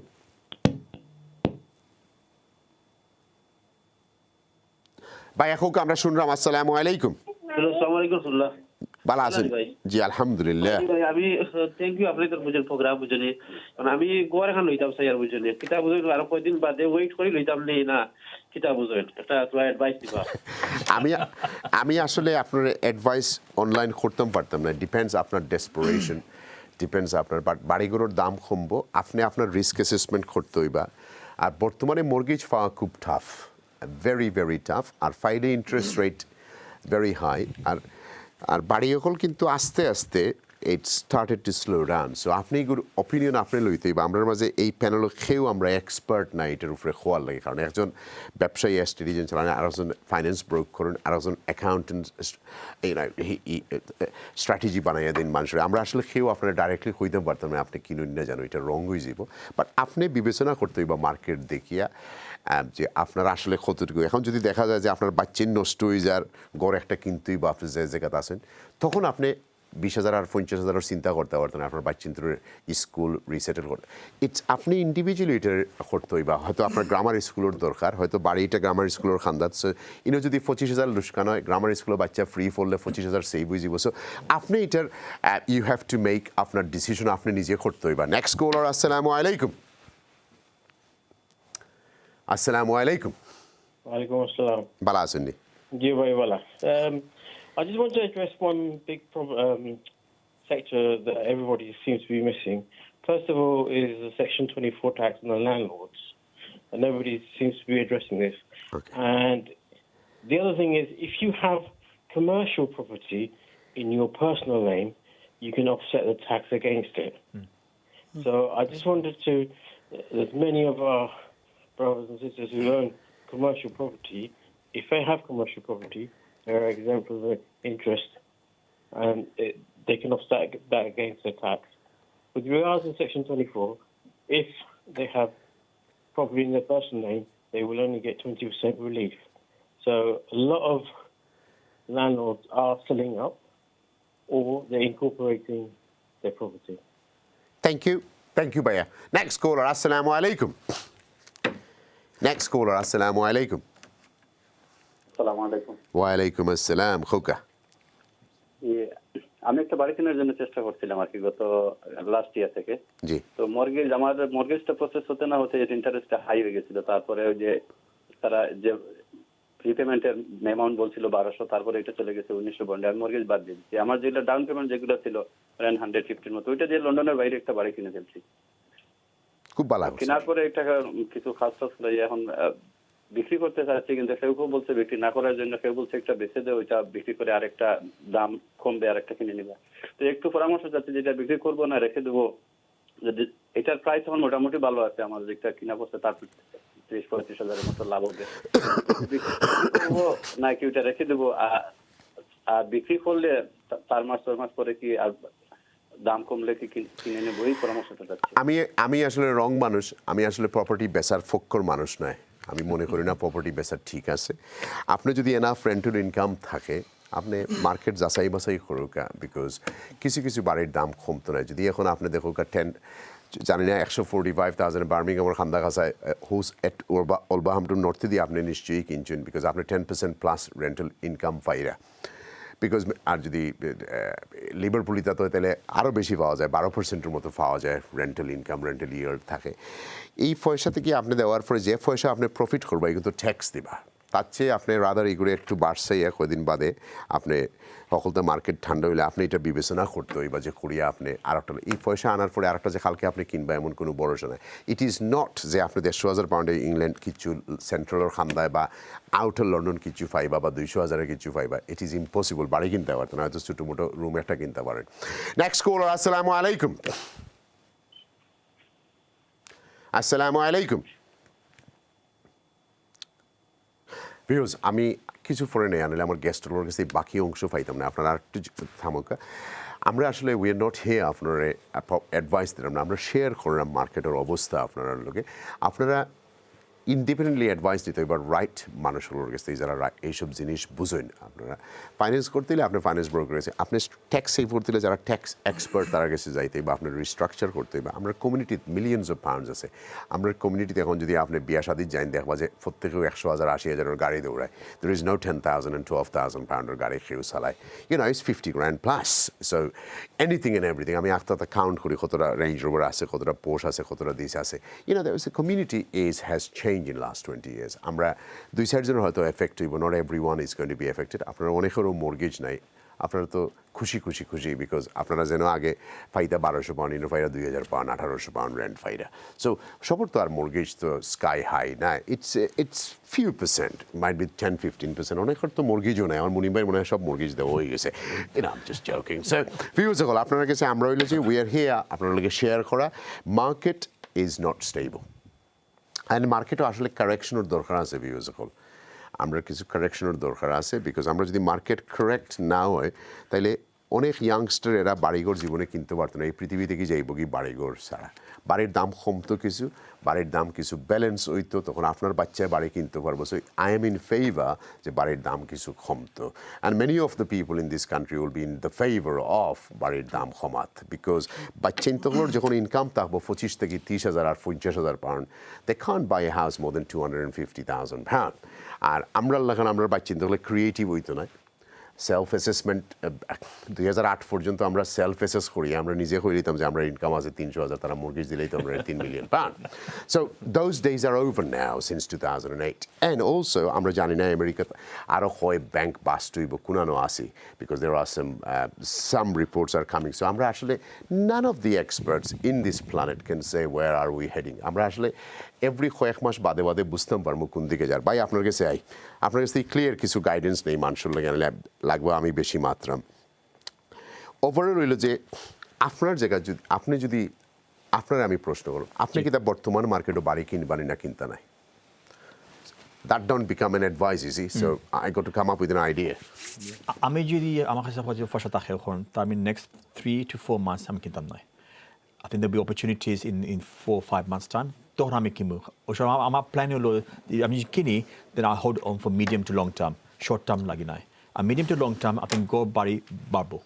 Speaker 1: ভাই এখন আমরা শুনলাম। আসসালামু আলাইকুম।
Speaker 15: আসসালামু আলাইকুম রাহমাতুল্লাহ।
Speaker 1: ভালো আছেন? জি আলহামদুলিল্লাহ।
Speaker 15: আমি থ্যাংক ইউ আপনাদের প্রোগ্রাম বুঝনি, কারণ আমি গোয়ার খান লইতাম স্যার বুঝনি কিতা বুঝনি আর কয়দিন বাদে ওয়েট করি লইতাম নেই না কিতা বুঝেন একটা অ্যাডভাইস দিবা।
Speaker 1: আমি আসলে আপনার অ্যাডভাইস অনলাইন করতেও পারতাম না। ডিপেন্ডস আপনার ডেসপারেশন, ডিপেন্ডস আপনার বাড়িগুলোর দাম কমবো, আপনি আপনার রিস্ক অ্যাসেসমেন্ট করতে হইবা। আর বর্তমানে মর্গেজ পাওয়া খুব টাফ, ভেরি ভেরি টাফ। আর ফাইলে ইন্টারেস্ট রেট ভেরি হাই। আর বাড়িসকল কিন্তু আস্তে আস্তে it started to slow down. So আপনি এগুলো অপিনিয়ন আপনি লইতে হইবা। আমরা মাঝে এই প্যানেল খেয়েও আমরা এক্সপার্ট না এটার উপরে খোয়ার লাগে, কারণ একজন ব্যবসায়ী এস্টেট এজেন্ট চালান, আর একজন ফাইন্যান্স ব্রোক করেন, আর একজন অ্যাকাউন্টেন্ট স্ট্র্যাটেজি বানাইয়া দিন মানুষের। আমরা আসলে খেয়েও আপনারা ডাইরেক্টলি কইতে পারতাম না আপনি কিনুন না জানো, এটা রং হয়ে যাব। বাট আপনি বিবেচনা করতে হইবা মার্কেট দেখিয়া যে আপনার আসলে কতটুকু। এখন যদি দেখা যায় যে আপনার বাচ্চিন নষ্ট হয়ে যার গড় একটা কিনতেই বা আপনি যে জায়গাতে আছেন, তখন আপনি 20,000 আর 50,000 চিন্তা করতে পারতেন আপনার বাচ্চিন্তর স্কুল রিসেটেল করতে। আপনি ইন্ডিভিজুয়ালি এটা করতে হইবা। হয়তো আপনার গ্রামার স্কুলের দরকার, হয়তো বাড়িটা গ্রামার স্কুলের খান্দাত। সো ইনো যদি 25,000 লুস্কান হয়, গ্রামার স্কুলের বাচ্চা ফ্রি পড়লে 25,000 সেভ হয়ে যাব। সো আপনি এটার ইউ হ্যাভ টু মেক আপনার ডিসিশন আপনি নিজে করতে হইবা। নেক্সট কলার, আসসালামু আলাইকুম। আসসালামু আলাইকুম।
Speaker 16: ওয়ালাইকুম আসসালাম।
Speaker 1: ভালো আছেন?
Speaker 16: জি ভাই ভালো। I just want to address one big sector that everybody seems to be missing. First of all is the Section 24 tax on the landlords. And nobody seems to be addressing this.
Speaker 1: Okay.
Speaker 16: And the other thing is, if you have commercial property in your personal name, you can offset the tax against it. So I just wanted to, there's many of our brothers and sisters who own commercial property. If they have commercial property, they're exempt from the interest, and they can offset that against the tax. With regards to Section 24, if they have property in their personal name, they will only get 20% relief. So a lot of landlords are selling up, or they're incorporating their property.
Speaker 1: Thank you. Thank you, Baya. Next caller, assalamu alaikum. Next caller, assalamu alaikum.
Speaker 17: আসসালামু আলাইকুম।
Speaker 1: ওয়ালাইকুম আসসালাম। খোকা,
Speaker 17: আমি একটা বাড়ি কেনার জন্য চেষ্টা করছিলাম আর কি গত লাস্ট ইয়ার থেকে।
Speaker 1: জি।
Speaker 17: তো আমার মর্গেজটা প্রসেস হতে না হতে ইন্টারেস্টটা হাই হয়ে গেছিল। তারপরে ওই যে তারা যে প্রিপেমেন্টের অ্যামাউন্ট বলছিল 1200, তারপরে এটা চলে গেছে 1900 বন্ডে। আমি মর্গেজ বাদ দিয়েছি। আমার যেটা ডাউন পেমেন্ট যেগুলো ছিল 150 মতো, ওইটা দিয়ে লন্ডনের বাইরে একটা বাড়ি কিনে ফেলছি।
Speaker 1: খুব ভালো।
Speaker 17: কেনার পরে একটা কিছু খাস খাস এখন বিক্রি করতে চাচ্ছি, কিন্তু কেউ কেউ বলছে বিক্রি না করার জন্য, কেউ বলছে একটা বেঁচে দেয়, ওইটা বিক্রি করে আরেকটা দাম কমবে আরেকটা কিনে নিবে। তো একটু পরামর্শ চাচ্ছি, যেটা বিক্রি করবো না রেখে দেবো, যদি এটার প্রাইস আমার মোটামুটি ভালো আছে, আমার যেটা কিনা পড়ছে তার 30-35 হাজারের মতো লাভ হবে, নাকি ওইটা রেখে দেবো? আর বিক্রি করলে 4 মাস 6 মাস পরে কি আর দাম কমলে কি কিনে নেবো? এই পরামর্শটা চাচ্ছি।
Speaker 1: আমি আসলে রং মানুষ। আমি আসলে প্রপার্টি বেচার ফক্কর মানুষ নয়। আমি মনে করি না প্রপার্টি বেচার ঠিক আছে। আপনি যদি এনাফ রেন্টাল ইনকাম থাকে, আপনি মার্কেট যাচাই বাছাই করুক, বিকজ কিছু কিছু বাড়ির দাম কমতো না। যদি এখন আপনি দেখুক 10 জানি না 145,000 বার্মিংহামের খান্দাখাসায় হুস এট ওলবাহামটন নর্থে দিয়ে আপনি নিশ্চয়ই কিনছেন, বিকজ আপনি 10% প্লাস রেন্টাল ইনকাম পাইরা। বিকজ আর যদি লিভারপুলিতে তো তাহলে আরও বেশি পাওয়া যায়, 12%-এর মতো পাওয়া যায় রেন্টাল ইনকাম, রেন্টাল ইয়ার থাকে। এই পয়সা থেকে আপনি দেওয়ার পরে যে পয়সা আপনি প্রফিট করবা, কিন্তু ট্যাক্স দিবা। তার চেয়ে আপনি রাদার এগুলো একটু বাড়ছে কদিন বাদে আপনি সকলতে মার্কেট ঠান্ডা হইলে আপনি এটা বিবেচনা করতে হইবা যে করিয়া আপনি আর একটা এই পয়সা আনার পরে আরেকটা যে কালকে আপনি কিনবা এমন কোনো ভরসা নাই। ইট ইজ নট যে আপনি 150,000 পাউন্ডে ইংল্যান্ড কিছু সেন্ট্রালের খান্দায় বা আউটার লন্ডন কিছু পাইবা বা 200,000-এর কিছু পাইবা। It is impossible. বাড়ি কিনতে পারতেন, হয়তো ছোটো মোটো রুম একটা কিনতে পারেন। নেক্সট কলার, আসসালামু আলাইকুম। আসসালামু আলাইকুম। ভিউজ, আমি কিছু ফরেনে আনলে আমার গেস্টগুলোর কাছে বাকি অংশ পাইতাম না। আপনারা আরেকটু থামুকা। আমরা আসলে উই আর নট হেয়ার আপনারা অ্যাডভাইস দিলাম না, আমরা শেয়ার করলাম মার্কেটের অবস্থা আপনার লোকে। আপনারা ইন্ডিপেন্ডেন্টলি অ্যাডভাইস দিতে হবে, রাইট মানুষগুলোর কাছ থেকে যারা এইসব জিনিস বুঝেন। আপনারা ফাইন্যান্স করতে হলে আপনি ফাইন্যান্স ব্রোকার আছে, আপনি ট্যাক্স সেভ করতে হলে যারা ট্যাক্স এক্সপার্ট তারা কাছে যাইতে বা আপনার রিস্ট্রাকচার করতে হবে। আমরা কমিউনিটিতে মিলিয়নস অফ পাউন্ডস আছে, আমরা কমিউনিটিতে এখন যদি আপনি বিয়া শাদির যাইন দেখবা যে প্রত্যেকেও 100,000 80,000 গাড়ি দৌড়ায়। দের ইজ নো 10,000 and 12,000 পাউন্ডের গাড়ি কেউ চালায়, it's 50 grand plus. So anything and everything, আমি একটা কাউন্ট করি কতটা রেঞ্জ রোভার আছে, কতটা পোর্শ আছে, কতটা দিস আছে। Community has change in last 20 years. আমরা দুই সাইডজনের হয়তো এফেক্ট হইব, not everyone is going two be affected. আপনারা অনেকেরও মর্গেজ নাই, আপনারা তো খুশি বিকজ আপনারা যেন আগে ফাইদা 1200 পাউন্ড, ইনো ফাইদা 2000 পাউন্ড, 1800 পাউন্ড রেন্ট ফাইদা। সো সবর তো আর মর্গেজ তো স্কাই হাই না, it's few percent, might be 10-15%। অনেকের তো মর্গেজও নাই, আমার মুনিম ভাই মনে হয় সব মর্গেজ দেওয়া হয়ে গেছে। I am just joking. So viewers সকল, আপনারা কাছে আমরা হইলো যে উই আর হিয়ার আপনার লগে শেয়ার করা, market is not stable and মার্কেটও আসলে কারেকশনের দরকার আছে। ভিউয়ার্স সকল, আমরা কিছু কারেকশনের দরকার আছে, বিকজ আমরা যদি মার্কেট কারেক্ট না হয় তাহলে অনেক ইয়াংস্টার এরা বাড়িঘর জীবনে কিনতে পারতো না, এই পৃথিবী থেকে যাইব কি বাড়িঘর ছাড়া। বাড়ির দাম কমতো কিছু, বাড়ির দাম কিছু ব্যালেন্স হইতো, তখন আপনার বাচ্চায় বাড়ি কিনতে পারবো। So I am in favour যে বাড়ির দাম কিছু কমতো, and many of the people in this country will be in the favour of বাড়ির দাম কমাত, বিকজ বাচ্চা ইন্তগুলোর যখন ইনকাম থাকবো 25 থেকে 30,000 আর 50,000 pound, they can't buy a house more than 250,000 pound. আর আমরা আমরা বাচ্চা ইন্তগুলো ক্রিয়েটিভ হইতো না। সেলফ অ্যাসেসমেন্ট 2008 পর্যন্ত আমরা সেলফ অ্যাসেস করি, আমরা নিজে করে দিতাম যে আমরা ইনকাম আছে 300,000, তারা মর্গেজ দিলেই তো আমরা 3 million pound. So those days are over now since 2008। And also আমরা জানি না আমেরিকাতে আরও হয় ব্যাংক বাস্ট হইব কুনানো আসি, because there are some reports are coming. So আমরা আসলে none of the experts in this planet can say where are we heading. আমরা আসলে এভরি কয়েক মাস বাদে বাদে বুঝতাম পারবো কোন দিকে যার। ভাই আপনার কাছে আপনার কাছে ক্লিয়ার কিছু গাইডেন্স নেই মানুষের লাগবে আমি বেশি মাত্রা। ওভারঅল হইল যে আপনার জায়গায় যদি আপনার আমি প্রশ্ন করব, আপনি কি তা বর্তমান মার্কেটে বাড়ি কিনবানি না কিনতে নাই? That don't become an advice, you see. So I got to come up with an idea.
Speaker 13: আমি যদি আমার কাছে পয়সা থাকে এখন, তো আমি next 3 to 4 months আমি কিনতাম না। I think there'll be opportunities in 4 or 5 months time. তখন আমি কিনবো। আমার প্ল্যান হলো আমি কিনি, then I hold on for medium to long term. Short term লাগি নাই। And medium to long term, I think go বাড়ি বাড়বো।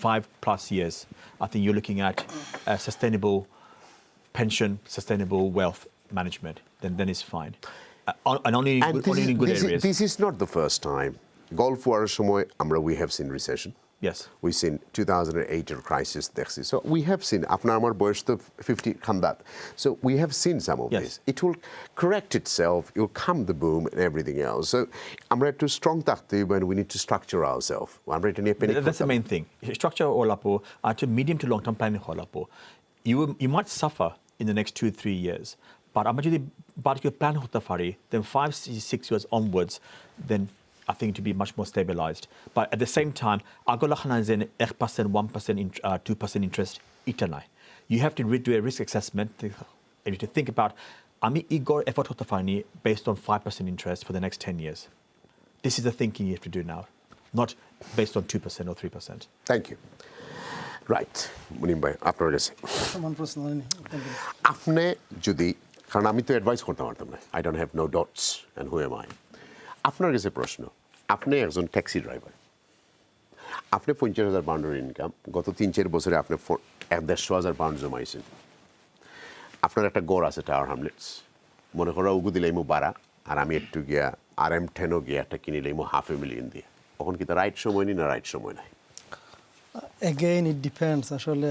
Speaker 13: 5+ years. I think you're looking at a sustainable pension, sustainable wealth management. Then it's fine. And only in good areas.
Speaker 1: This is not the first time. Gulf War সময় আমরা we have seen recession.
Speaker 13: Yes.
Speaker 1: We've seen 2008 crisis দেখছি. So we have seen, আপনার আমার বয়স তো 50 খান্দাত. So we have seen some of this. It will correct itself, it will come the boom and everything else. So আমরা একটু strong থাকতে when we need to structure ourselves. আমরা এটা নিয়ে
Speaker 13: That's the main thing. Structure all up, to medium to long term planning all up. You might suffer in the next 2-3 years. But আমরা যদি বাড়ির plan হতে পারি, then 5-6 years onwards, then I think to be much more stabilized. But at the same time, agolakhana is in 1%, 1%, 2% interest itanai. You have to do a risk assessment and you to think about ami igor effort hota fani based on 5% interest for the next 10 years. This is the thinking you have to do now, not based on 2% or 3%.
Speaker 1: Thank you. Right. Munim ভাই আপনার কাছে আপনি যদি, কারণ আমি তো advice করতে পারতাম না, I don't have no dots and who am I. আপনার কাছে প্রশ্ন, আপনি একজন ট্যাক্সি ড্রাইভার, আপনি 50,000 পাউন্ডের ইনকাম, গত 3-4 বছরে আপনি 150,000 পাউন্ড জমাইছেন, আপনার একটা গড় আছে টাওয়ার হ্যামলেটস, মনে করো উগু দিলেই মো 12 আর আমি একটু গিয়া RM10ও গিয়া একটা কিনিলেই মো $500,000 দিয়ে, তখন কি তা রাইট সময় নি না রাইট সময় নাই?
Speaker 12: Again it depends. আসলে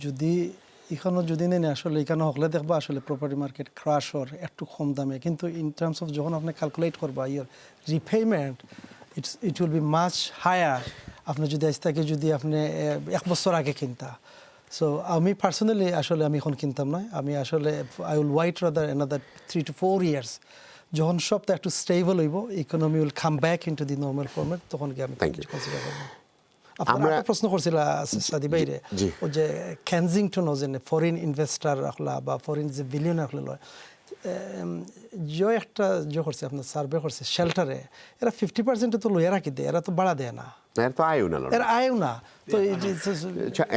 Speaker 12: যদি এখানেও যদি নেই আসলে এখানে হকলে দেখবা আসলে প্রপার্টি মার্কেট ক্রাশ হওয়ার একটু কম দামে, কিন্তু ইন টার্মস অফ যখন আপনি ক্যালকুলেট করবা year repayment it will be much higher আপনি যদি আজ থেকে যদি আপনি 1 বছর আগে কিনতা। সো আমি পার্সোনালি আসলে আমি এখন কিনতাম না, আমি আসলে I will wait rather another 3 to 4 years, যখন সবটা একটু স্টেবল হইব, economy will come back into the normal format, তখন কি আমি কনসিডার করব। আমরা প্রশ্ন করছিল সাদি ভাইরে ও যে কেনজিংটন ও যে ফরেন ইনভেস্টর রাখলা বা ফরেন যে বিলিয়নার রাখলো, যে একটা যে করছে আপনার সার্ভে করছে শেল্টারে, এরা 50% তো লইয়া রাখি দেয়, এরা তো বাড়া দেয় না,
Speaker 1: এরা তো আয়ও না,
Speaker 12: এরা আয়ও না। তো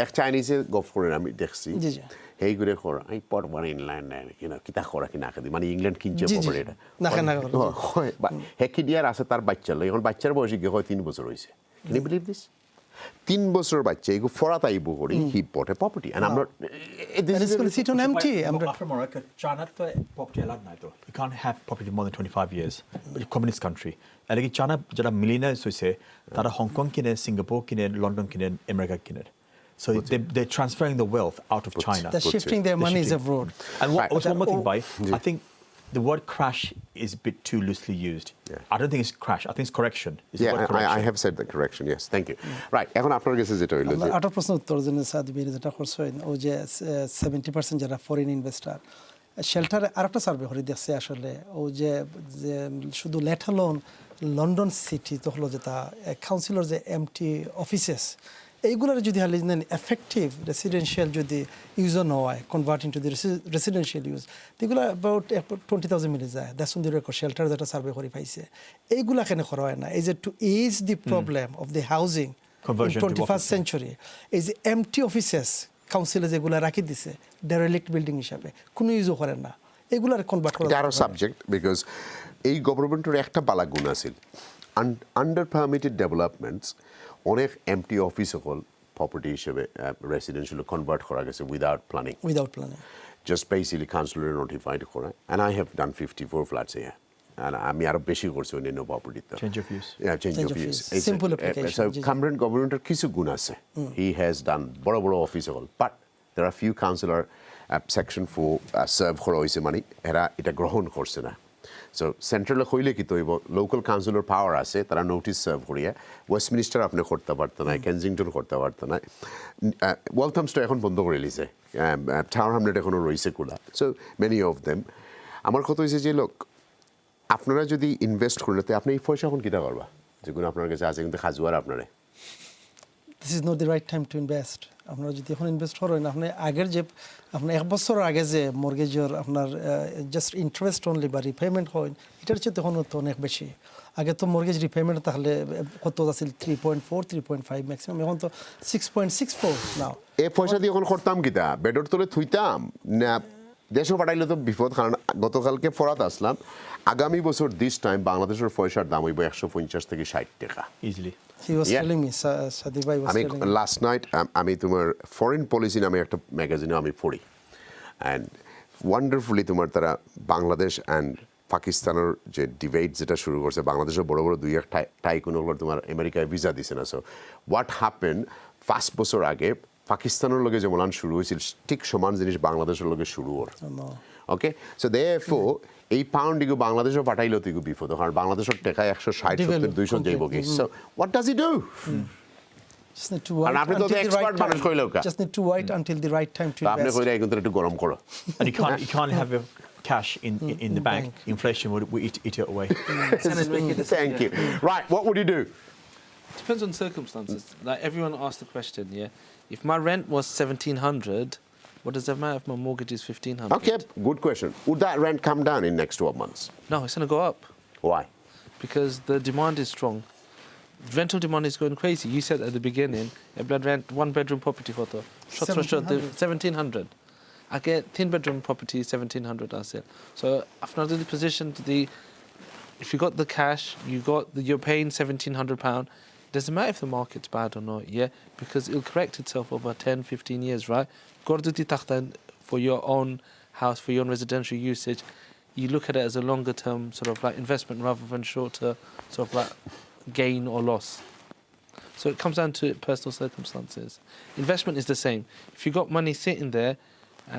Speaker 1: এক চাইনিজে গল্প করে আমি দেখছি, হেই করে খরা এই পট মানে ইংল্যান্ড কিতা খরা কি না খাদি মানে ইংল্যান্ড কিনছে প্রপার্টি এটা হয় হেকি দিয়ার আছে তার বাচ্চা লয় এখন বাচ্চার বয়স গিয়ে হয় 3 বছর হয়েছে ক্যান ইউ বিলিভ দিস 3 বছরের বাচ্চা এগো ফরাত আইব করি he bought a property and I am not
Speaker 12: this is going to sit on empty
Speaker 13: After Morocco, China to property allowed now though. You can't have property more than 25 years. But communist country. And like China jada millionaires so say that Hong Kong kine, Singapore kine, London kine, America kine. So they're transferring the wealth out of China.
Speaker 12: They're shifting their monies abroad.
Speaker 13: And one more thing, I think the word crash is a bit too loosely used. I don't think it's crash. I think it's correction. It's the word correction.
Speaker 1: I have said the correction. Yes, thank you. Right. এখন আপনার কাছে যেটা হইলো যে
Speaker 12: আটা প্রশ্ন উত্তর জন্য সাদি বের যেটা করছেন ও যে 70% যারা ফরেন ইনভেস্টর শেল্টারে আরেকটা সার্ভে করে দেখছে আসলে ও যে শুধু লেট অ্যালোন লন্ডন সিটি তো হলো যেটা কাউন্সিলর যে এমটি অফিসেস এইগুলোর যদি হালি এফেক্টিভ রেসিডেন্সিয়াল যদি ইউজও না হয় convert into the residential use এগুলো অ্যাবাউট 20,000 মিলে যায় that's on the record Shelter যেটা সার্ভে করে পাইছে এইগুলা কেন করা হয় না is it to is the problem of the housing in 21st century is empty offices কাউন্সিলে যেগুলো রাখি দিছে ডেরেলিক্ট বিল্ডিং হিসাবে কোনো ইউজও করেন না এগুলার কনভার্ট করা
Speaker 1: আরো সাবজেক্ট বিকজ এই গভর্নমেন্টের একটা বালা গুণ আছিল আন্ডার পারমিটেড ডেভেলপমেন্টস অনেক এমটি অফিস সকল প্রপার্টি হিসেবে রেসিডেন্সিয়াল কনভার্ট করা গেছে উইদাউট প্ল্যানিং জাস্ট বেসিক্যালি কাউন্সিলরে নোটিফাইড করা and I have done 54 flats here and আমি আরো বেশি করছি অন্যান্য প্রপার্টিতে
Speaker 13: change of use
Speaker 1: change of use simple application কামরান গভর্নমেন্টের কিছু গুণ আছে হি হ্যাজ ডান বড় বড় অফিস সকল but there are few councillor section 4 serve করা হয়েছে মানে এরা এটা গ্রহণ করছে না সো সেন্ট্রালে হইলে কি তৈব লোকাল কাউন্সিলর পাওয়ার আছে তারা নোটিস সার্ভ করিয়া ওয়েস্টমিনিস্টার আপনি করতে পারতো না কেনজিংটন করতে পারতো না ওয়েলথামসটা এখন বন্ধ করে লিছে টাওয়ার হামলেট এখনও রয়েছে কুলা সো মেনি অফ দেম আমার কথা হয়েছে যে লোক আপনারা যদি ইনভেস্ট করেন তো আপনি এই পয়সা এখন কীটা করবা যেগুলো আপনার কাছে আছে কিন্তু খাজুয়ার আপনারে
Speaker 12: this is not the right time to invest আপনারা যদি এখন ইনভেস্ট করেন আপনি আগের যে আপনার 1 বছর আগে যে মর্গেজের আপনার জাস্ট ইন্টারেস্ট অনলি বা রিপেমেন্ট হয় এটার চেয়ে তখন তো অনেক বেশি আগে তো মর্গেজ রিপেমেন্ট তাহলে কত আছিল 3.4 3.5 ম্যাক্সিমাম এখন তো 6.64 নাও
Speaker 1: এই পয়সা দিয়ে এখন করতাম কিতা বেডর তলে থুইতাম না দেশও পাঠাইলে তো বিপদ কারণ গতকালকে ফরাত আসলাম আগামী বছর দিস টাইম বাংলাদেশের পয়সার দাম হইব 150 থেকে 60 টাকা
Speaker 13: easily
Speaker 12: He was telling me, Sadi bhai was telling me.
Speaker 1: Last night, আমি তোমার ফরেন পলিসি নামে একটা ম্যাগাজিনে আমি পড়ি অ্যান্ড ওয়ান্ডারফুলি তোমার তারা বাংলাদেশ অ্যান্ড পাকিস্তানের যে ডিবেট যেটা শুরু করছে বাংলাদেশের বড় বড় দুই এক টাইকুনগুলো তোমার আমেরিকায় ভিসা দিছে না সো হোয়াট হ্যাপেন 5 বছর আগে পাকিস্তানের লগে যেমন শুরু হয়েছিল ঠিক সমান জিনিস বাংলাদেশের লগে শুরু ওর ওকে সো দেয়ারফোর এই পাউন্ডিগো বাংলাদেশও পাঠাইলো তুই বিপদ কারণ বাংলাদেশের টাকা 160 70 200 যাইব কি so what does he do
Speaker 12: Just need to wait until the right time. Just need to wait until the right time to invest.
Speaker 1: আপনি কইরা এখন একটু গরম করো
Speaker 13: and you can't have a cash in the bank. Inflation would eat it away.
Speaker 1: Thank you. Right, what would you do?
Speaker 3: Depends on circumstances. Like everyone asked the question, if my rent was 1,700, what does that matter if my mortgage is 1,500?
Speaker 1: Okay, good question. Would that rent come down in next 12 months?
Speaker 3: No, it's going to go up.
Speaker 1: Why?
Speaker 3: Because the demand is strong. Rental demand is going crazy. You said at the beginning, a blood rent, 1 bedroom property photo. 1,700. I get 10 bedroom property, 1,700 I said. So after the position to if you got the cash, you're paying £1,700. Doesn't matter if the market's bad or not, because it'll correct itself over 10, 15 years, right? For your own house, for your own residential usage, you look at it as a longer term sort of like investment rather than shorter sort of like gain or loss. So it comes down to personal circumstances. Investment is the same. If you got money sitting there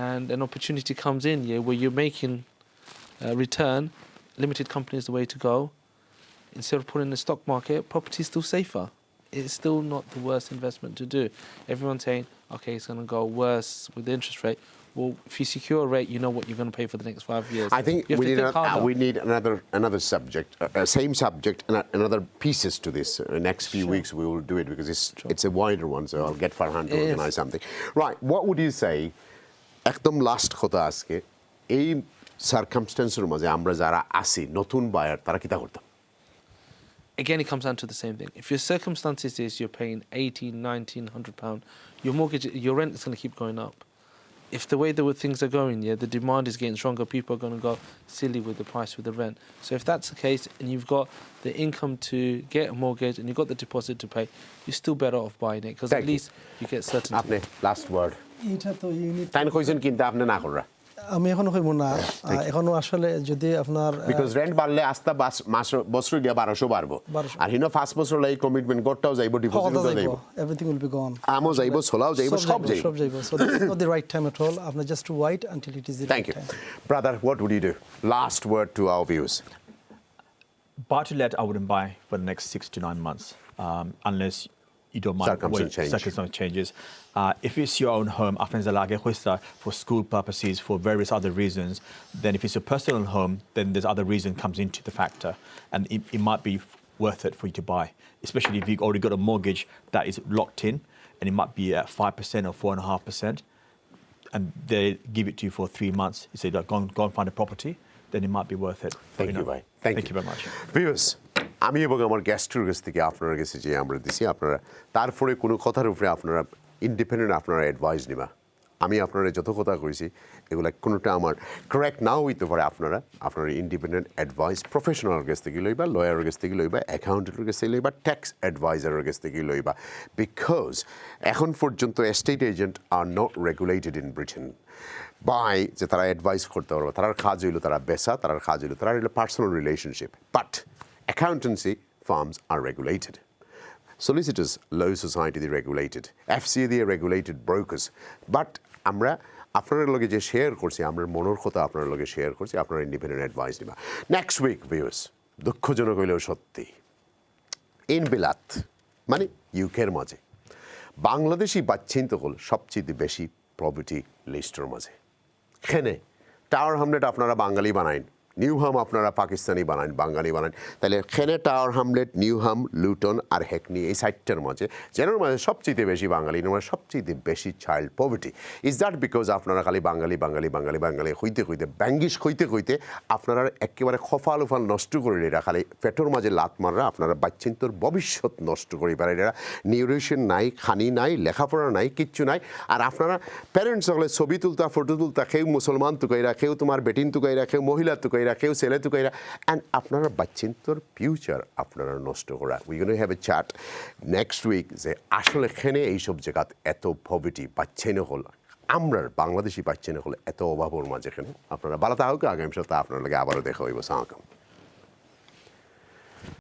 Speaker 3: and an opportunity comes in where you're making a return, limited company is the way to go. Instead of putting in the stock market, property is still safer. It's still not the worst investment to do. Everyone's saying, okay, it's going to go worse with the interest rate. Well, if you secure a rate, you know what you're going to pay for the next 5 years.
Speaker 1: I think we need another subject, same subject, and another pieces to this. Next few weeks we will do it because it's a wider one, so I'll get Farhan to organize something. Right, what would you say, একদম last কথা আজকে এই সার্কামস্টেন্সের মাঝে আমরা যারা আসি নতুন buyer তারা কিতা করতাম
Speaker 3: Again, it comes down to the same thing. If your circumstances is you're paying £1,800, £1,900, your mortgage, your rent is going to keep going up. if the way things are going, the demand is getting stronger, people are going to go silly with the price with the rent. So if that's the case, and you've got the income to get a mortgage and you've got the deposit to pay, you're still better off buying it, because at least you get certainty.
Speaker 1: আপনি last word
Speaker 12: এটা তো unit
Speaker 1: তাই কইছেন কিন্তু আপনি না কররা
Speaker 12: আমি এখনো কইব না এখনো আসলে যদি আপনার
Speaker 1: বিকজ রেন্ট বাড়লে আস্তা মাস বছর গিয়া 1200 বাড়বো আর হিনো 5 বছর লাগি কমিটমেন্ট করতেও যাইবো ডিপোজিটও যাইবো
Speaker 12: এভরিথিং উইল বি গন
Speaker 1: আমও যাইবো সোলাও যাইবো সব যাইবো
Speaker 12: so this is not the right time at all আপনি just to wait until it is the
Speaker 1: thank you brother what would you do last word to our viewers
Speaker 13: Buy to let, I wouldn't buy for the next 6 to 9 months, unless you don't mind circumstance changes. If it's your own home, for school purposes, for various other reasons, then if it's a personal home, then there's other reason comes into the factor, and it might be worth it for you to buy, especially if you've already got a mortgage that is locked in, and it might be at 5% or 4.5%, and they give it to you for 3 months. You say, go and find a property, then it might be worth it.
Speaker 1: Thank you, bhai. Thank you
Speaker 13: very much.
Speaker 1: Viewers, আমি এবং আমার গেস্টের কাছ থেকে আপনার কাছে যে আমরা দিছি আপনারা তারপরে কোনো কথার উপরে আপনারা ইন্ডিপেন্ডেন্ট আপনারা অ্যাডভাইস নিবা আমি আপনারা যত কথা কইছি এগুলা কোনোটা আমার কারেক্ট নাও হইতে পারে আপনারা ইন্ডিপেন্ডেন্ট অ্যাডভাইস প্রফেশনাল কাছ থেকে লইবা লয়ারের কাছ থেকে লইবা অ্যাকাউন্টেন্টের কাছ থেকে লইবা ট্যাক্স অ্যাডভাইজারের কাছ থেকে লইবা বিকজ এখন পর্যন্ত estate agent are not regulated in Britain by যে তারা অ্যাডভাইস করতে পারবে তার কাজ হইলো তারা বেচা তার কাজ হইলো তারা personal relationship but accountancy firms are regulated. Solicitors, law society, they're regulated. FCA, they're regulated brokers. But আমরা আপনার লগে যে শেয়ার করছি আমরা মনের কথা আপনার লগে শেয়ার করছি আপনারা ইন্ডিপেন্ডেন্ট অ্যাডভাইস নিবা নেক্সট উইক ভিউয়ার্স দুঃখজনক হইলেও সত্যি ইন বিলাত মানে ইউকের মাঝে বাংলাদেশি বাচ্চিন্ত হল সবচেয়ে বেশি প্রপার্টি লিস্টের মাঝে এখানে টাওয়ার হামলেট আপনারা বাঙালি বানাইন নিউহাম আপনারা পাকিস্তানি বানান বাঙালি বানান তাহলে খেনে টাওয়ার হামলেট নিউহাম লুটন আর হেকনি এই সাইটটার মাঝে যেটার মাঝে সবচেয়ে বেশি বাঙালি মানে সবচেয়ে বেশি child poverty is that because আপনারা খালি বাঙালি বাঙালি বাঙালি বাঙালি হইতে হইতে ব্যাঙ্গিশ হইতে হইতে আপনারা একেবারে খফাল উফাল নষ্ট করে এরা খালি পেটোর মাঝে লাত মাররা আপনারা বাচ্চিন্তর ভবিষ্যৎ নষ্ট করে পারে এরা নিউট্রিশন নাই খানি নাই লেখাপড়া নাই কিচ্ছু নাই আর আপনারা প্যারেন্টস হলে ছবি তুলতা ফটো তুলতা কেউ মুসলমান তুকাইরা কেউ তোমার বেটিন তুকাইরা কেউ মহিলা তুকাইরা কেউ ছেলে তুকাইরা অ্যান্ড আপনারা বাচ্চিন্তর ফিউচার আপনারা নষ্ট করা we gonna have a chat next week যে আসলে এখানে এইসব জায়গাত এত পভার্টি বাচ্চাইনে হল আমরা বাংলাদেশি বাচ্চাইনে হল এত অভাবর মাঝে এখানে আপনারা ভালো থাকুক আগামী সপ্তাহে আপনার লাগে আবারও দেখা হইব সালাম